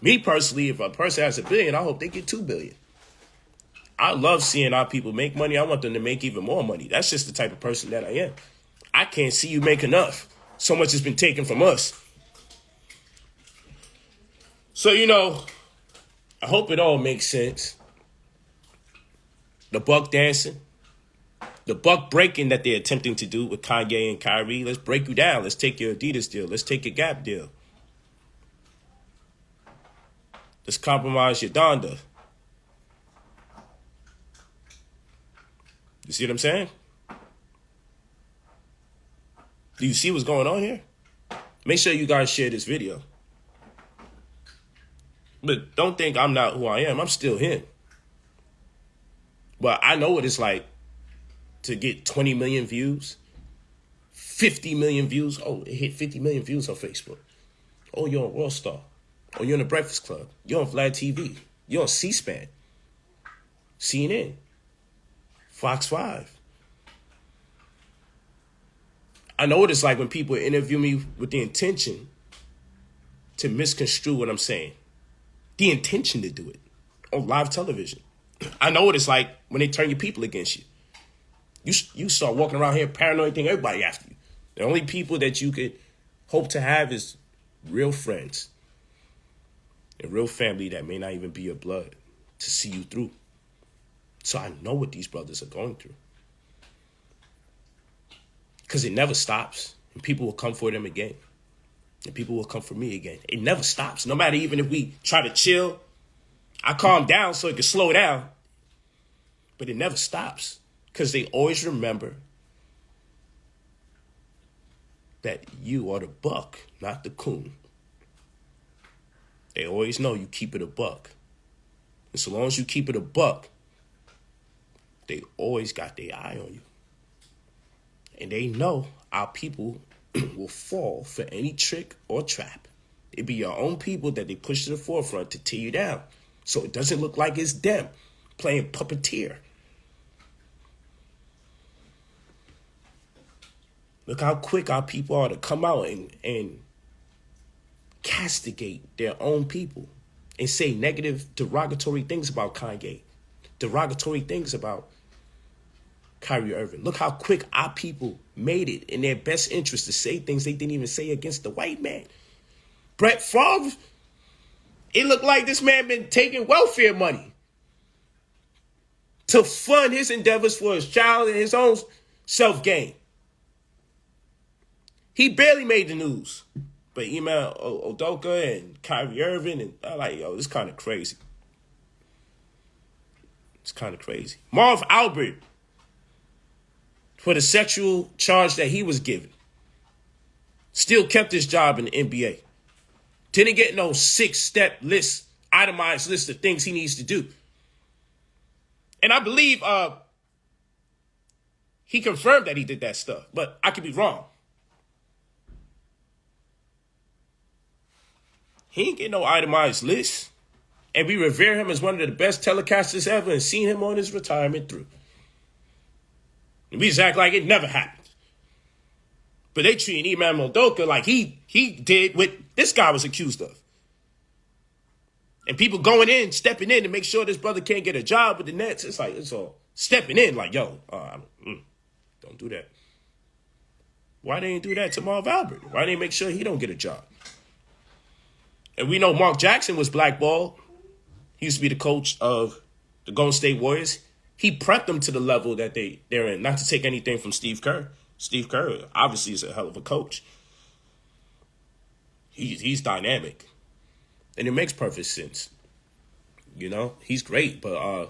Me personally, if a person has $1 billion, I hope they get $2 billion. I love seeing our people make money. I want them to make even more money. That's just the type of person that I am. I can't see you make enough. So much has been taken from us. So, you know, I hope it all makes sense. The buck dancing, the buck breaking that they're attempting to do with Kanye and Kyrie. Let's break you down. Let's take your Adidas deal. Let's take your Gap deal. Let's compromise your Donda. You see what I'm saying? Do you see what's going on here? Make sure you guys share this video. But don't think I'm not who I am. I'm still him. But I know what it's like to get 20 million views, 50 million views. Oh, it hit 50 million views on Facebook. Oh, you're on World Star. Oh, you're on the Breakfast Club. You're on Vlad TV. You're on C-SPAN, CNN, Fox 5. I know what it's like when people interview me with the intention to misconstrue what I'm saying. The intention to do it on live television. I know what it's like when they turn your people against you. You start walking around here paranoid, thinking everybody after you. The only people that you could hope to have is real friends and real family that may not even be your blood to see you through. So I know what these brothers are going through. Because it never stops. And people will come for them again. And people will come for me again. It never stops. No matter even if we try to chill, I calm down so it can slow down. But it never stops. Because they always remember that you are the buck, not the coon. They always know you keep it a buck. And so long as you keep it a buck, they always got their eye on you. And they know our people will fall for any trick or trap. It be your own people that they push to the forefront to tear you down. So it doesn't look like it's them playing puppeteer. Look how quick our people are to come out and castigate their own people and say negative, derogatory things about Kanye, derogatory things about Kyrie Irving. Look how quick our people made it in their best interest to say things they didn't even say against the white man. Brett Favre, it looked like this man been taking welfare money to fund his endeavors for his child and his own self-gain. He barely made the news. But Ime Udoka and Kyrie Irving, and I'm like, yo, this kind of crazy. It's kind of crazy. Marv Albert, for the sexual charge that he was given, still kept his job in the NBA. Didn't get no 6-step list, itemized list of things he needs to do. And I believe he confirmed that he did that stuff, but I could be wrong. He ain't get no itemized list. And we revere him as one of the best telecasters ever and seen him on his retirement through. And we just act like it never happened. But they treating Imam Udoka like he did what this guy was accused of. And people going in, stepping in to make sure this brother can't get a job with the Nets. It's like, it's all stepping in like, yo, don't do that. Why they ain't do that to Marv Albert? Why they ain't make sure he don't get a job? And we know Mark Jackson was blackballed. He used to be the coach of the Golden State Warriors. He prepped them to the level that they're in. Not to take anything from Steve Kerr. Steve Kerr obviously is a hell of a coach. He's dynamic. And it makes perfect sense. You know, he's great. But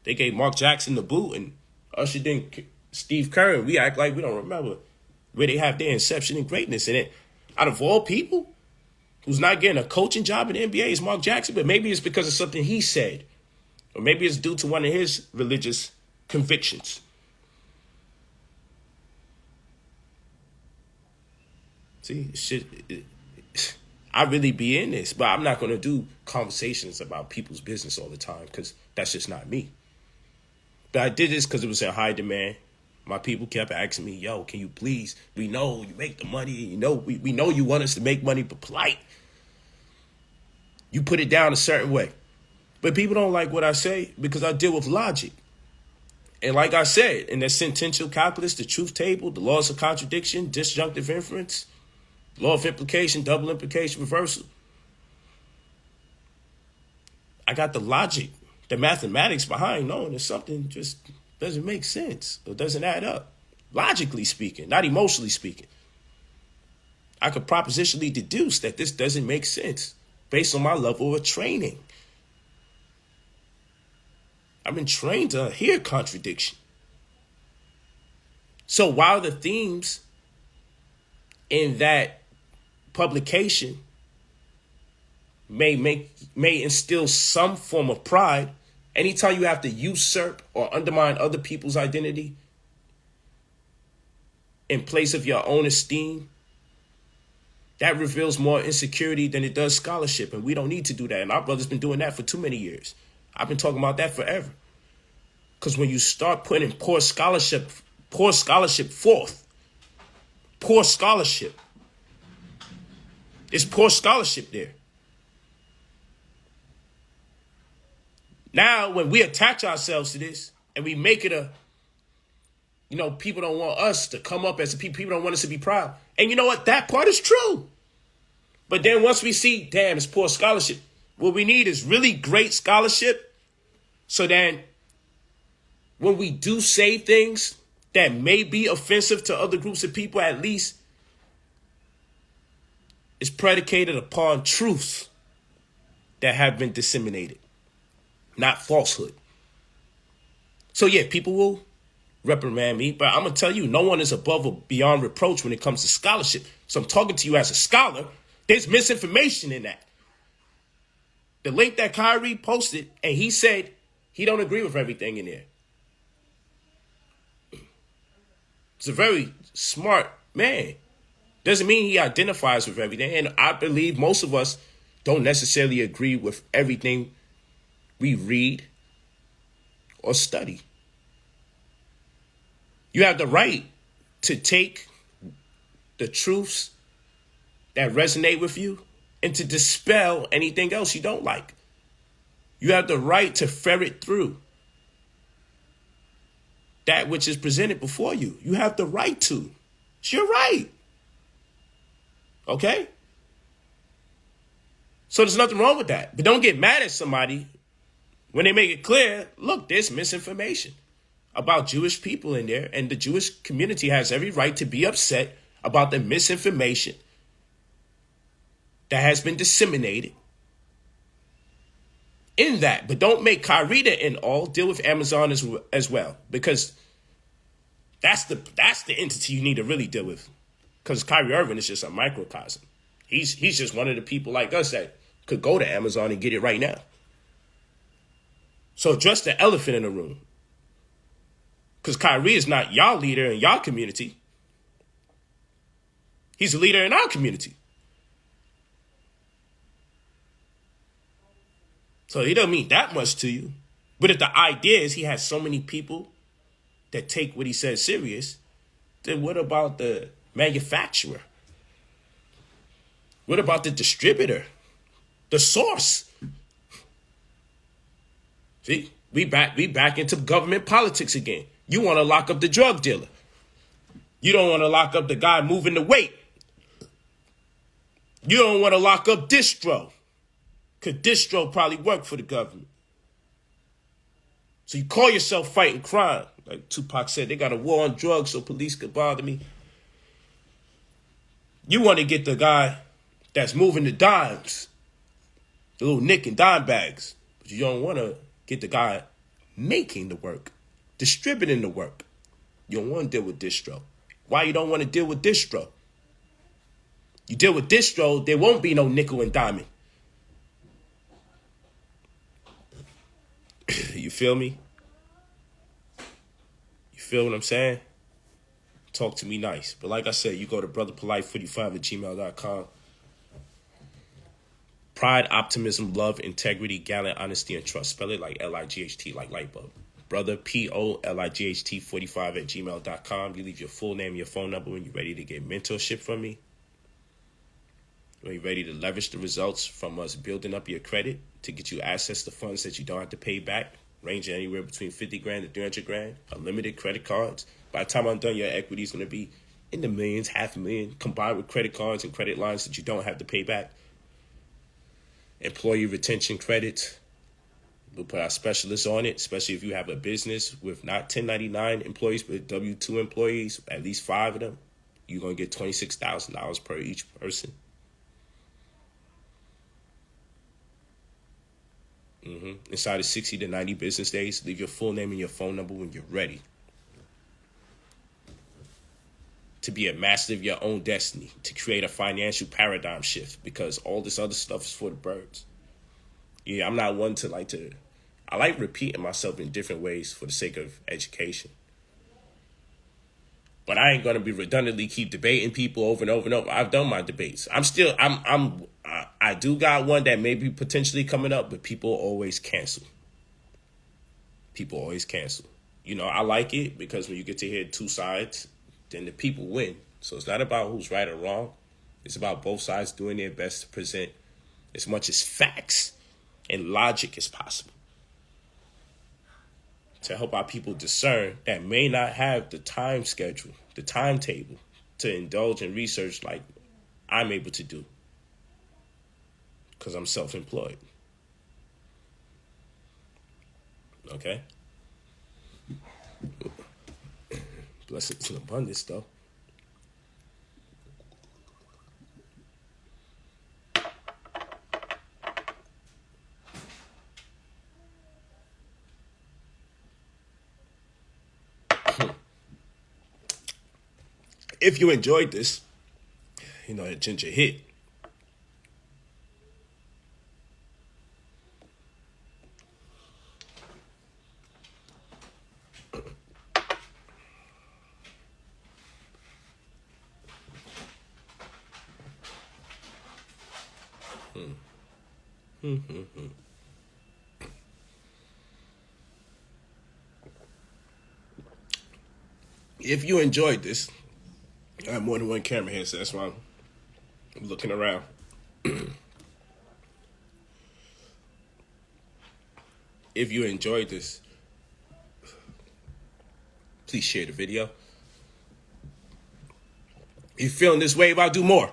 they gave Mark Jackson the boot and ushered in Steve Kerr. And we act like we don't remember where they have their inception and greatness. And it, out of all people, who's not getting a coaching job in the NBA is Mark Jackson. But maybe it's because of something he said. Or maybe it's due to one of his religious convictions. See, I really be in this, but I'm not going to do conversations about people's business all the time because that's just not me. But I did this because it was in high demand. My people kept asking me, yo, can you please, we know you make the money, you know, we know you want us to make money, but polite. You put it down a certain way. But people don't like what I say because I deal with logic. And like I said, in that sentential calculus, the truth table, the laws of contradiction, disjunctive inference, law of implication, double implication, reversal. I got the logic, the mathematics behind knowing that something just doesn't make sense or doesn't add up. Logically speaking, not emotionally speaking. I could propositionally deduce that this doesn't make sense based on my level of training. I've been trained to hear contradiction. So while the themes in that publication may instill some form of pride, anytime you have to usurp or undermine other people's identity in place of your own esteem, that reveals more insecurity than it does scholarship. And we don't need to do that. And our brother's been doing that for too many years. I've been talking about that forever. Because when you start putting poor scholarship forth, poor scholarship, there's poor scholarship there. Now, when we attach ourselves to this and we make it people don't want us to come up as a people. People don't want us to be proud. And you know what? That part is true. But then once we see, damn, it's poor scholarship, what we need is really great scholarship. So then when we do say things that may be offensive to other groups of people, at least it's predicated upon truths that have been disseminated, not falsehood. So yeah, people will reprimand me, but I'm going to tell you, no one is above or beyond reproach when it comes to scholarship. So I'm talking to you as a scholar. There's misinformation in that. The link that Kyrie posted, and he said he don't agree with everything in there. He's a very smart man. Doesn't mean he identifies with everything. And I believe most of us don't necessarily agree with everything we read or study. You have the right to take the truths that resonate with you and to dispel anything else you don't like. You have the right to ferret through that which is presented before you. You have the right to. It's your right. Okay? So there's nothing wrong with that. But don't get mad at somebody when they make it clear, look, there's misinformation about Jewish people in there, and the Jewish community has every right to be upset about the misinformation that has been disseminated in that. But don't make Kyrie the end all. Deal with Amazon as well, because that's the entity you need to really deal with. Because Kyrie Irving is just a microcosm. He's just one of the people like us that could go to Amazon and get it right now. So address the elephant in the room. Because Kyrie is not y'all leader in y'all community. He's a leader in our community. So he doesn't mean that much to you. But if the idea is he has so many people that take what he says serious, then what about the manufacturer? What about the distributor? The source? See, we back into government politics again. You want to lock up the drug dealer. You don't want to lock up the guy moving the weight. You don't want to lock up distro. Because distro probably work for the government. So you call yourself fighting crime. Like Tupac said, they got a war on drugs so police could bother me. You want to get the guy that's moving the dimes, the little nick and dime bags. But you don't want to get the guy making the work, distributing the work. You don't want to deal with distro. Why you don't want to deal with distro? You deal with distro, there won't be no nickel and diamond. You feel me? You feel what I'm saying? Talk to me nice. But like I said, you go to brotherpolight45@gmail.com. Pride, optimism, love, integrity, gallant, honesty, and trust. Spell it like L-I-G-H-T, like light bulb. Brother, Polight 45@gmail.com. You leave your full name, your phone number when you're ready to get mentorship from me. When you're ready to leverage the results from us building up your credit to get you access to funds that you don't have to pay back, ranging anywhere between 50 grand to 300 grand, unlimited credit cards. By the time I'm done, your equity is going to be in the millions, $500,000, combined with credit cards and credit lines that you don't have to pay back. Employee retention credits. We'll put our specialists on it, especially if you have a business with not 1099 employees, but W-2 employees, at least 5 of them. You're going to get $26,000 per each person. Inside of 60 to 90 business days, leave your full name and your phone number when you're ready to be a master of your own destiny, to create a financial paradigm shift, because all this other stuff is for the birds. Yeah, I'm not one I like repeating myself in different ways for the sake of education. But I ain't going to be redundantly keep debating people over and over and over. I've done my debates. I do got one that may be potentially coming up, but people always cancel. You know, I like it because when you get to hear two sides, then the people win. So it's not about who's right or wrong. It's about both sides doing their best to present as much as facts and logic as possible, to help our people discern that may not have the time schedule, the timetable to indulge in research like I'm able to do, because I'm self-employed. Okay? Blessings and abundance, though. If you enjoyed this, you know, that ginger hit. If you enjoyed this, I have more than one camera here, so that's why I'm looking around. If you enjoyed this, please share the video. If you're feeling this wave, I'll do more.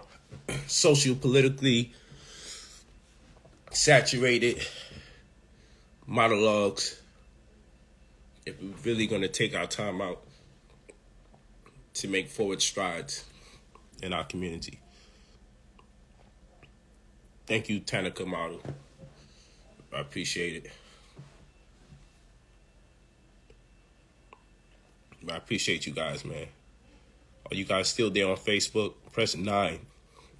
Socio-politically saturated monologues. If we're really going to take our time out to make forward strides in our community. Thank you, Tanika Model. I appreciate it. I appreciate you guys, man. Are you guys still there on Facebook? Press 9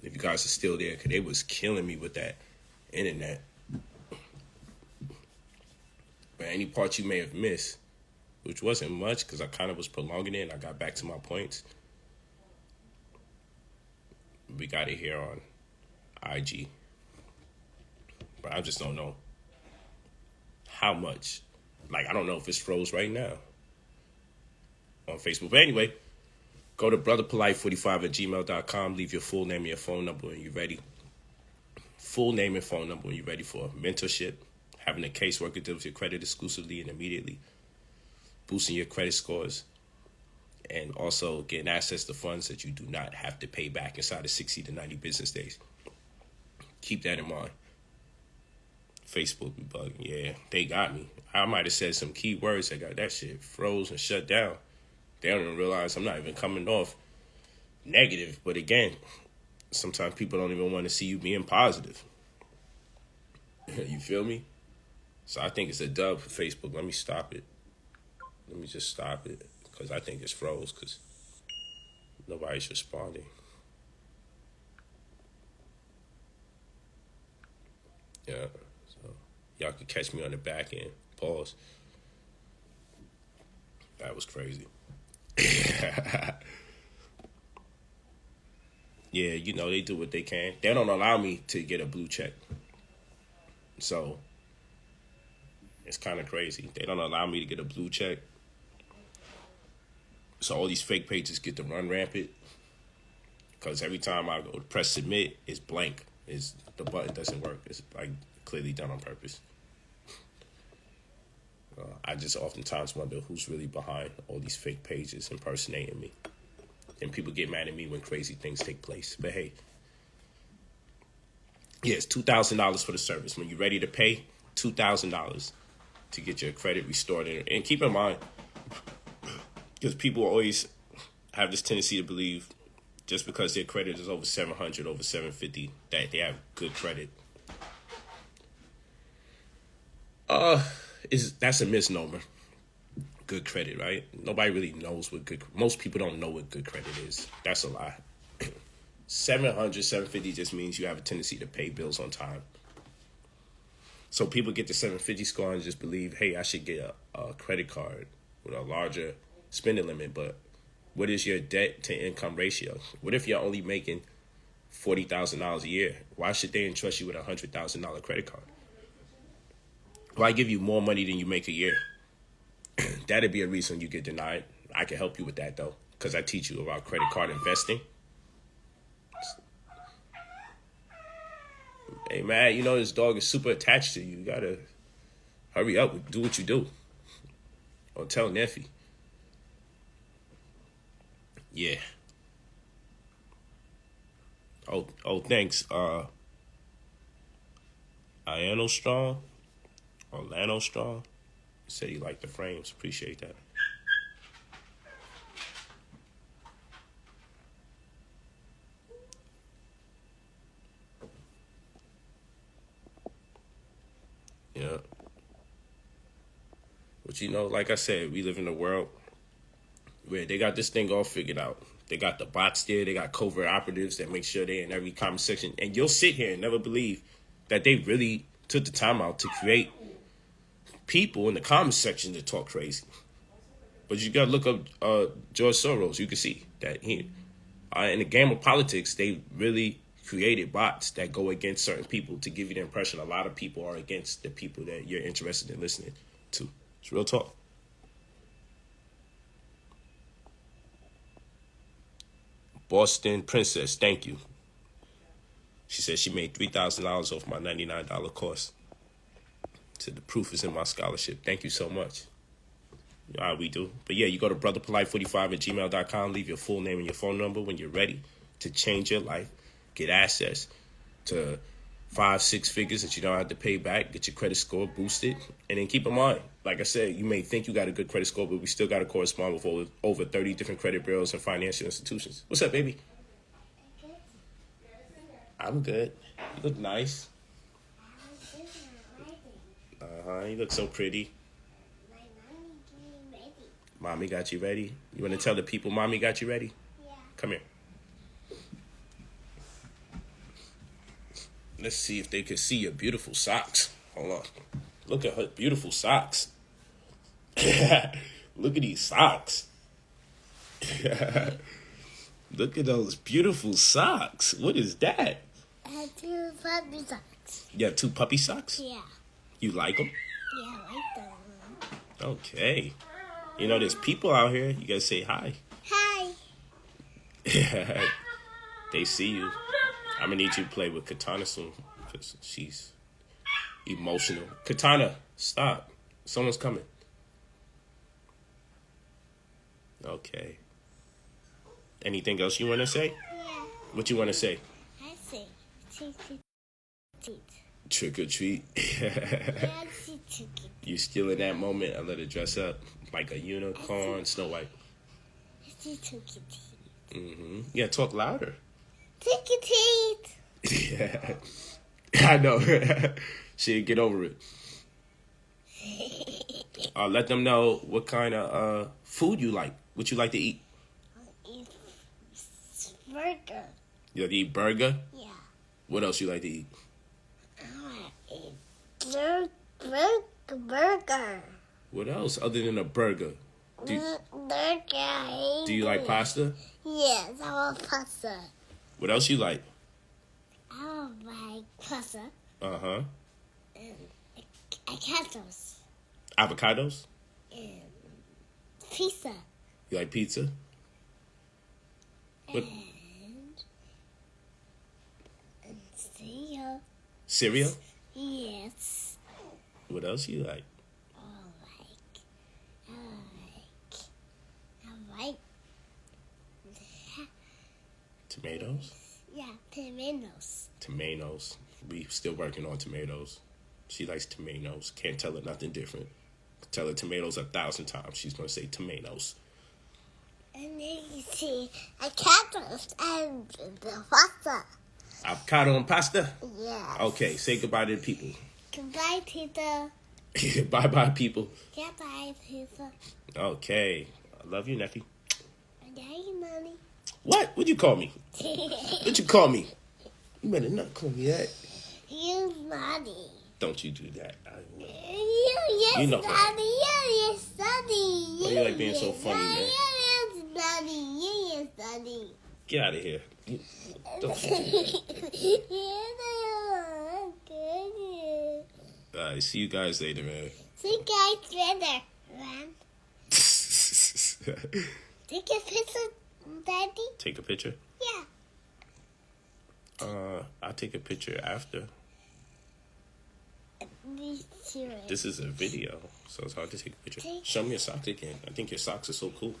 if you guys are still there, because they was killing me with that internet. But any part you may have missed, which wasn't much because I kind of was prolonging it and I got back to my points, we got it here on IG. But I just don't know how much. Like, I don't know if it's froze right now on Facebook. But anyway, go to brotherpolight45@gmail.com. Leave your full name and your phone number when you're ready. Full name and phone number when you're ready for mentorship. Having a caseworker deal with your credit exclusively and immediately. Boosting your credit scores. And also getting access to funds that you do not have to pay back inside of 60 to 90 business days. Keep that in mind. Facebook be bugging. Yeah, they got me. I might have said some key words that got that shit froze and shut down. They don't even realize I'm not even coming off negative. But again, sometimes people don't even want to see you being positive. You feel me? So I think it's a dub for Facebook. Let me stop it. Let me just stop it. Because I think it's froze because nobody's responding. Yeah. So y'all can catch me on the back end. Pause. That was crazy. Yeah, you know, they do what they can. They don't allow me to get a blue check. So it's kind of crazy. They don't allow me to get a blue check. So all these fake pages get to run rampant. Because every time I go to press submit, it's blank. The button doesn't work. It's like clearly done on purpose. I just oftentimes wonder who's really behind all these fake pages impersonating me. And people get mad at me when crazy things take place. But hey, yeah, it's $2,000 for the service. When you're ready to pay, $2,000 to get your credit restored. And keep in mind, because people always have this tendency to believe just because their credit is over 700, over 750, that they have good credit. That's a misnomer. Good credit, right? Nobody really knows what most people don't know what good credit is. That's a lie. 700, 750 just means you have a tendency to pay bills on time. So people get the 750 score and just believe, hey, I should get a credit card with a larger spending limit. But what is your debt to income ratio? What if you're only making $40,000 a year? Why should they entrust you with a $100,000 credit card? Why give you more money than you make a year? That'd be a reason you get denied. I can help you with that, though, because I teach you about credit card investing. Hey, man, you know this dog is super attached to you. You got to hurry up and do what you do. Or tell Neffy. Yeah. Oh, thanks. Orlando Strong. Said you liked the frames. Appreciate that. Yeah. But you know, like I said, we live in a world where they got this thing all figured out. They got the bots there. They got covert operatives that make sure they're in every comment section. And you'll sit here and never believe that they really took the time out to create people in the comment section to talk crazy. But you got to look up George Soros. You can see that he, in the game of politics, they really created bots that go against certain people to give you the impression a lot of people are against the people that you're interested in listening to. It's real talk. Boston Princess, thank you. She said she made $3,000 off my $99 course. Said the proof is in my scholarship. Thank you so much. We do. But yeah, you go to brotherpolight45@gmail.com. Leave your full name and your phone number when you're ready to change your life. Get access to 5-6 figures that you don't have to pay back. Get your credit score boosted. And then keep in mind, like I said, you may think you got a good credit score, but we still got to correspond with over 30 different credit bureaus and financial institutions. What's up, baby? I'm good. You look nice. You look so pretty. Mommy got you ready. You want to tell the people Mommy got you ready? Yeah. Come here. Let's see if they can see your beautiful socks. Hold on. Look at her beautiful socks. Look at these socks. Look at those beautiful socks. What is that? I have 2 puppy socks. You have 2 puppy socks? Yeah. You like them? Yeah, I like that one. Okay. You know, there's people out here. You gotta say hi. Hi. They see you. I'm gonna need you to play with Katana soon because she's emotional. Katana, stop. Someone's coming. Okay. Anything else you want to say? Yeah. What you want to say? I say trick or treat. Trick or treat. Yeah, I say trick or treat. You still in that moment? I let her dress up like a unicorn, Snow White. I say trick or treat. Yeah, talk louder. Trick or treat. Yeah. I know. Shit, get over it. Let them know what kind of food you like. What you like to eat. Eat burger. You like to eat burger? Yeah. What else you like to eat? I want to eat burger. What else other than a burger? Do you like pasta? Yes, I want pasta. What else you like? I like pasta Uh-huh. and avocados Avocados? and pizza You like pizza? What? and cereal. Cereal? Yes. What else you like? I like Tomatoes? tomatoes. Tomatoes. We still working on tomatoes. She likes tomatoes. Can't tell her nothing different. Tell her tomatoes 1,000 times. She's going to say tomatoes. And then you see avocados and the pasta. Avocado and pasta? Yeah. Okay, say goodbye to the people. Goodbye, Tita. Bye-bye, people. Goodbye, Tita. Okay. I love you, nephew. Daddy, Mommy. What? What'd you call me? What'd you call me? You better not call me that. You Daddy. Don't you do that. Yes, know Daddy. Yes, Daddy. Why you like being so funny, man? Yes, Daddy. Yes, Daddy. Get out of here. Don't you do that. All right, see you guys later, man. See you guys later, man. Take a picture, Daddy. Take a picture? Yeah. I'll take a picture after. Be serious. This is a video, so it's hard to take a picture. Show me your socks again. I think your socks are so cool.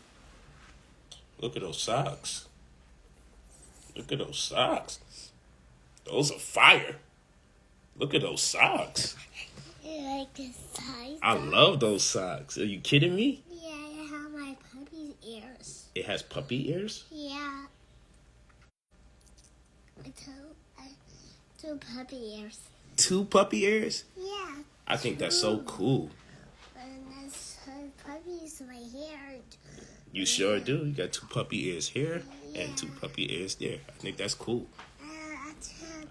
Look at those socks. Look at those socks. Those are fire. Look at those socks. You like this size? I love those socks. Are you kidding me? Yeah, I have my puppy's ears. It has puppy ears? Yeah. Two puppy ears. 2 puppy ears? Yeah. I think that's so cool. And this puppy's my hair. You sure do. You got 2 puppy ears here and 2 puppy ears there. I think that's cool.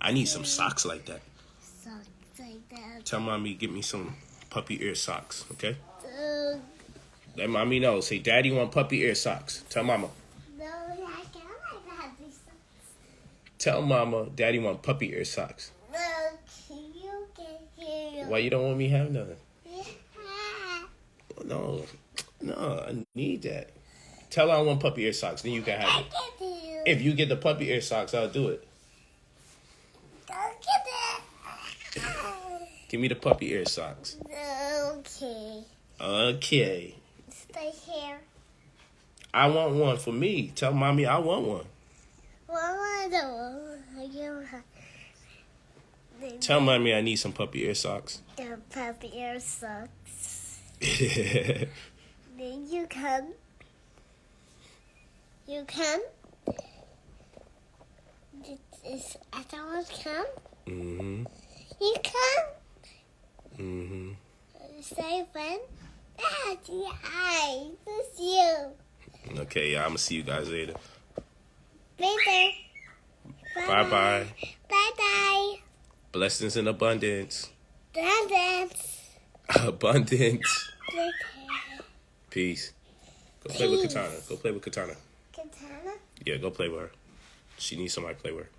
I need some socks like that. Socks like that. Tell mommy get me some puppy ear socks, okay? Let mommy know. Say, Daddy want puppy ear socks. Tell mama. No, I can't have these socks. Tell mama Daddy want puppy ear socks. No, you can hear. Why you don't want me having none? Yeah. No, I need that. Tell her I want puppy ear socks, then you can have it. If you get the puppy ear socks, I'll do it. Don't get it. Give me the puppy ear socks. Okay. Okay. Stay here. I want one for me. Tell mommy I want one. Tell mommy I need some puppy ear socks. The puppy ear socks. Then you come. You come. Is everyone come? Mm-hmm. You come. Mm-hmm. Say when? Daddy, hi. This is you. Okay, yeah, I'm gonna see you guys later. Later. Bye-bye. Bye-bye. Blessings in abundance. Dance. Abundance. Later. Peace. Go play with Katana. Go play with Katana. Katana? Yeah, go play with her. She needs somebody to play with her.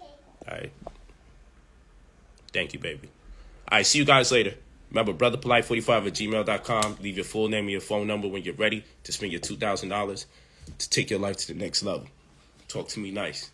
Okay. All right. Thank you, baby. All right, see you guys later. Remember, brotherpolight45@gmail.com. Leave your full name and your phone number when you're ready to spend your $2,000 to take your life to the next level. Talk to me nice.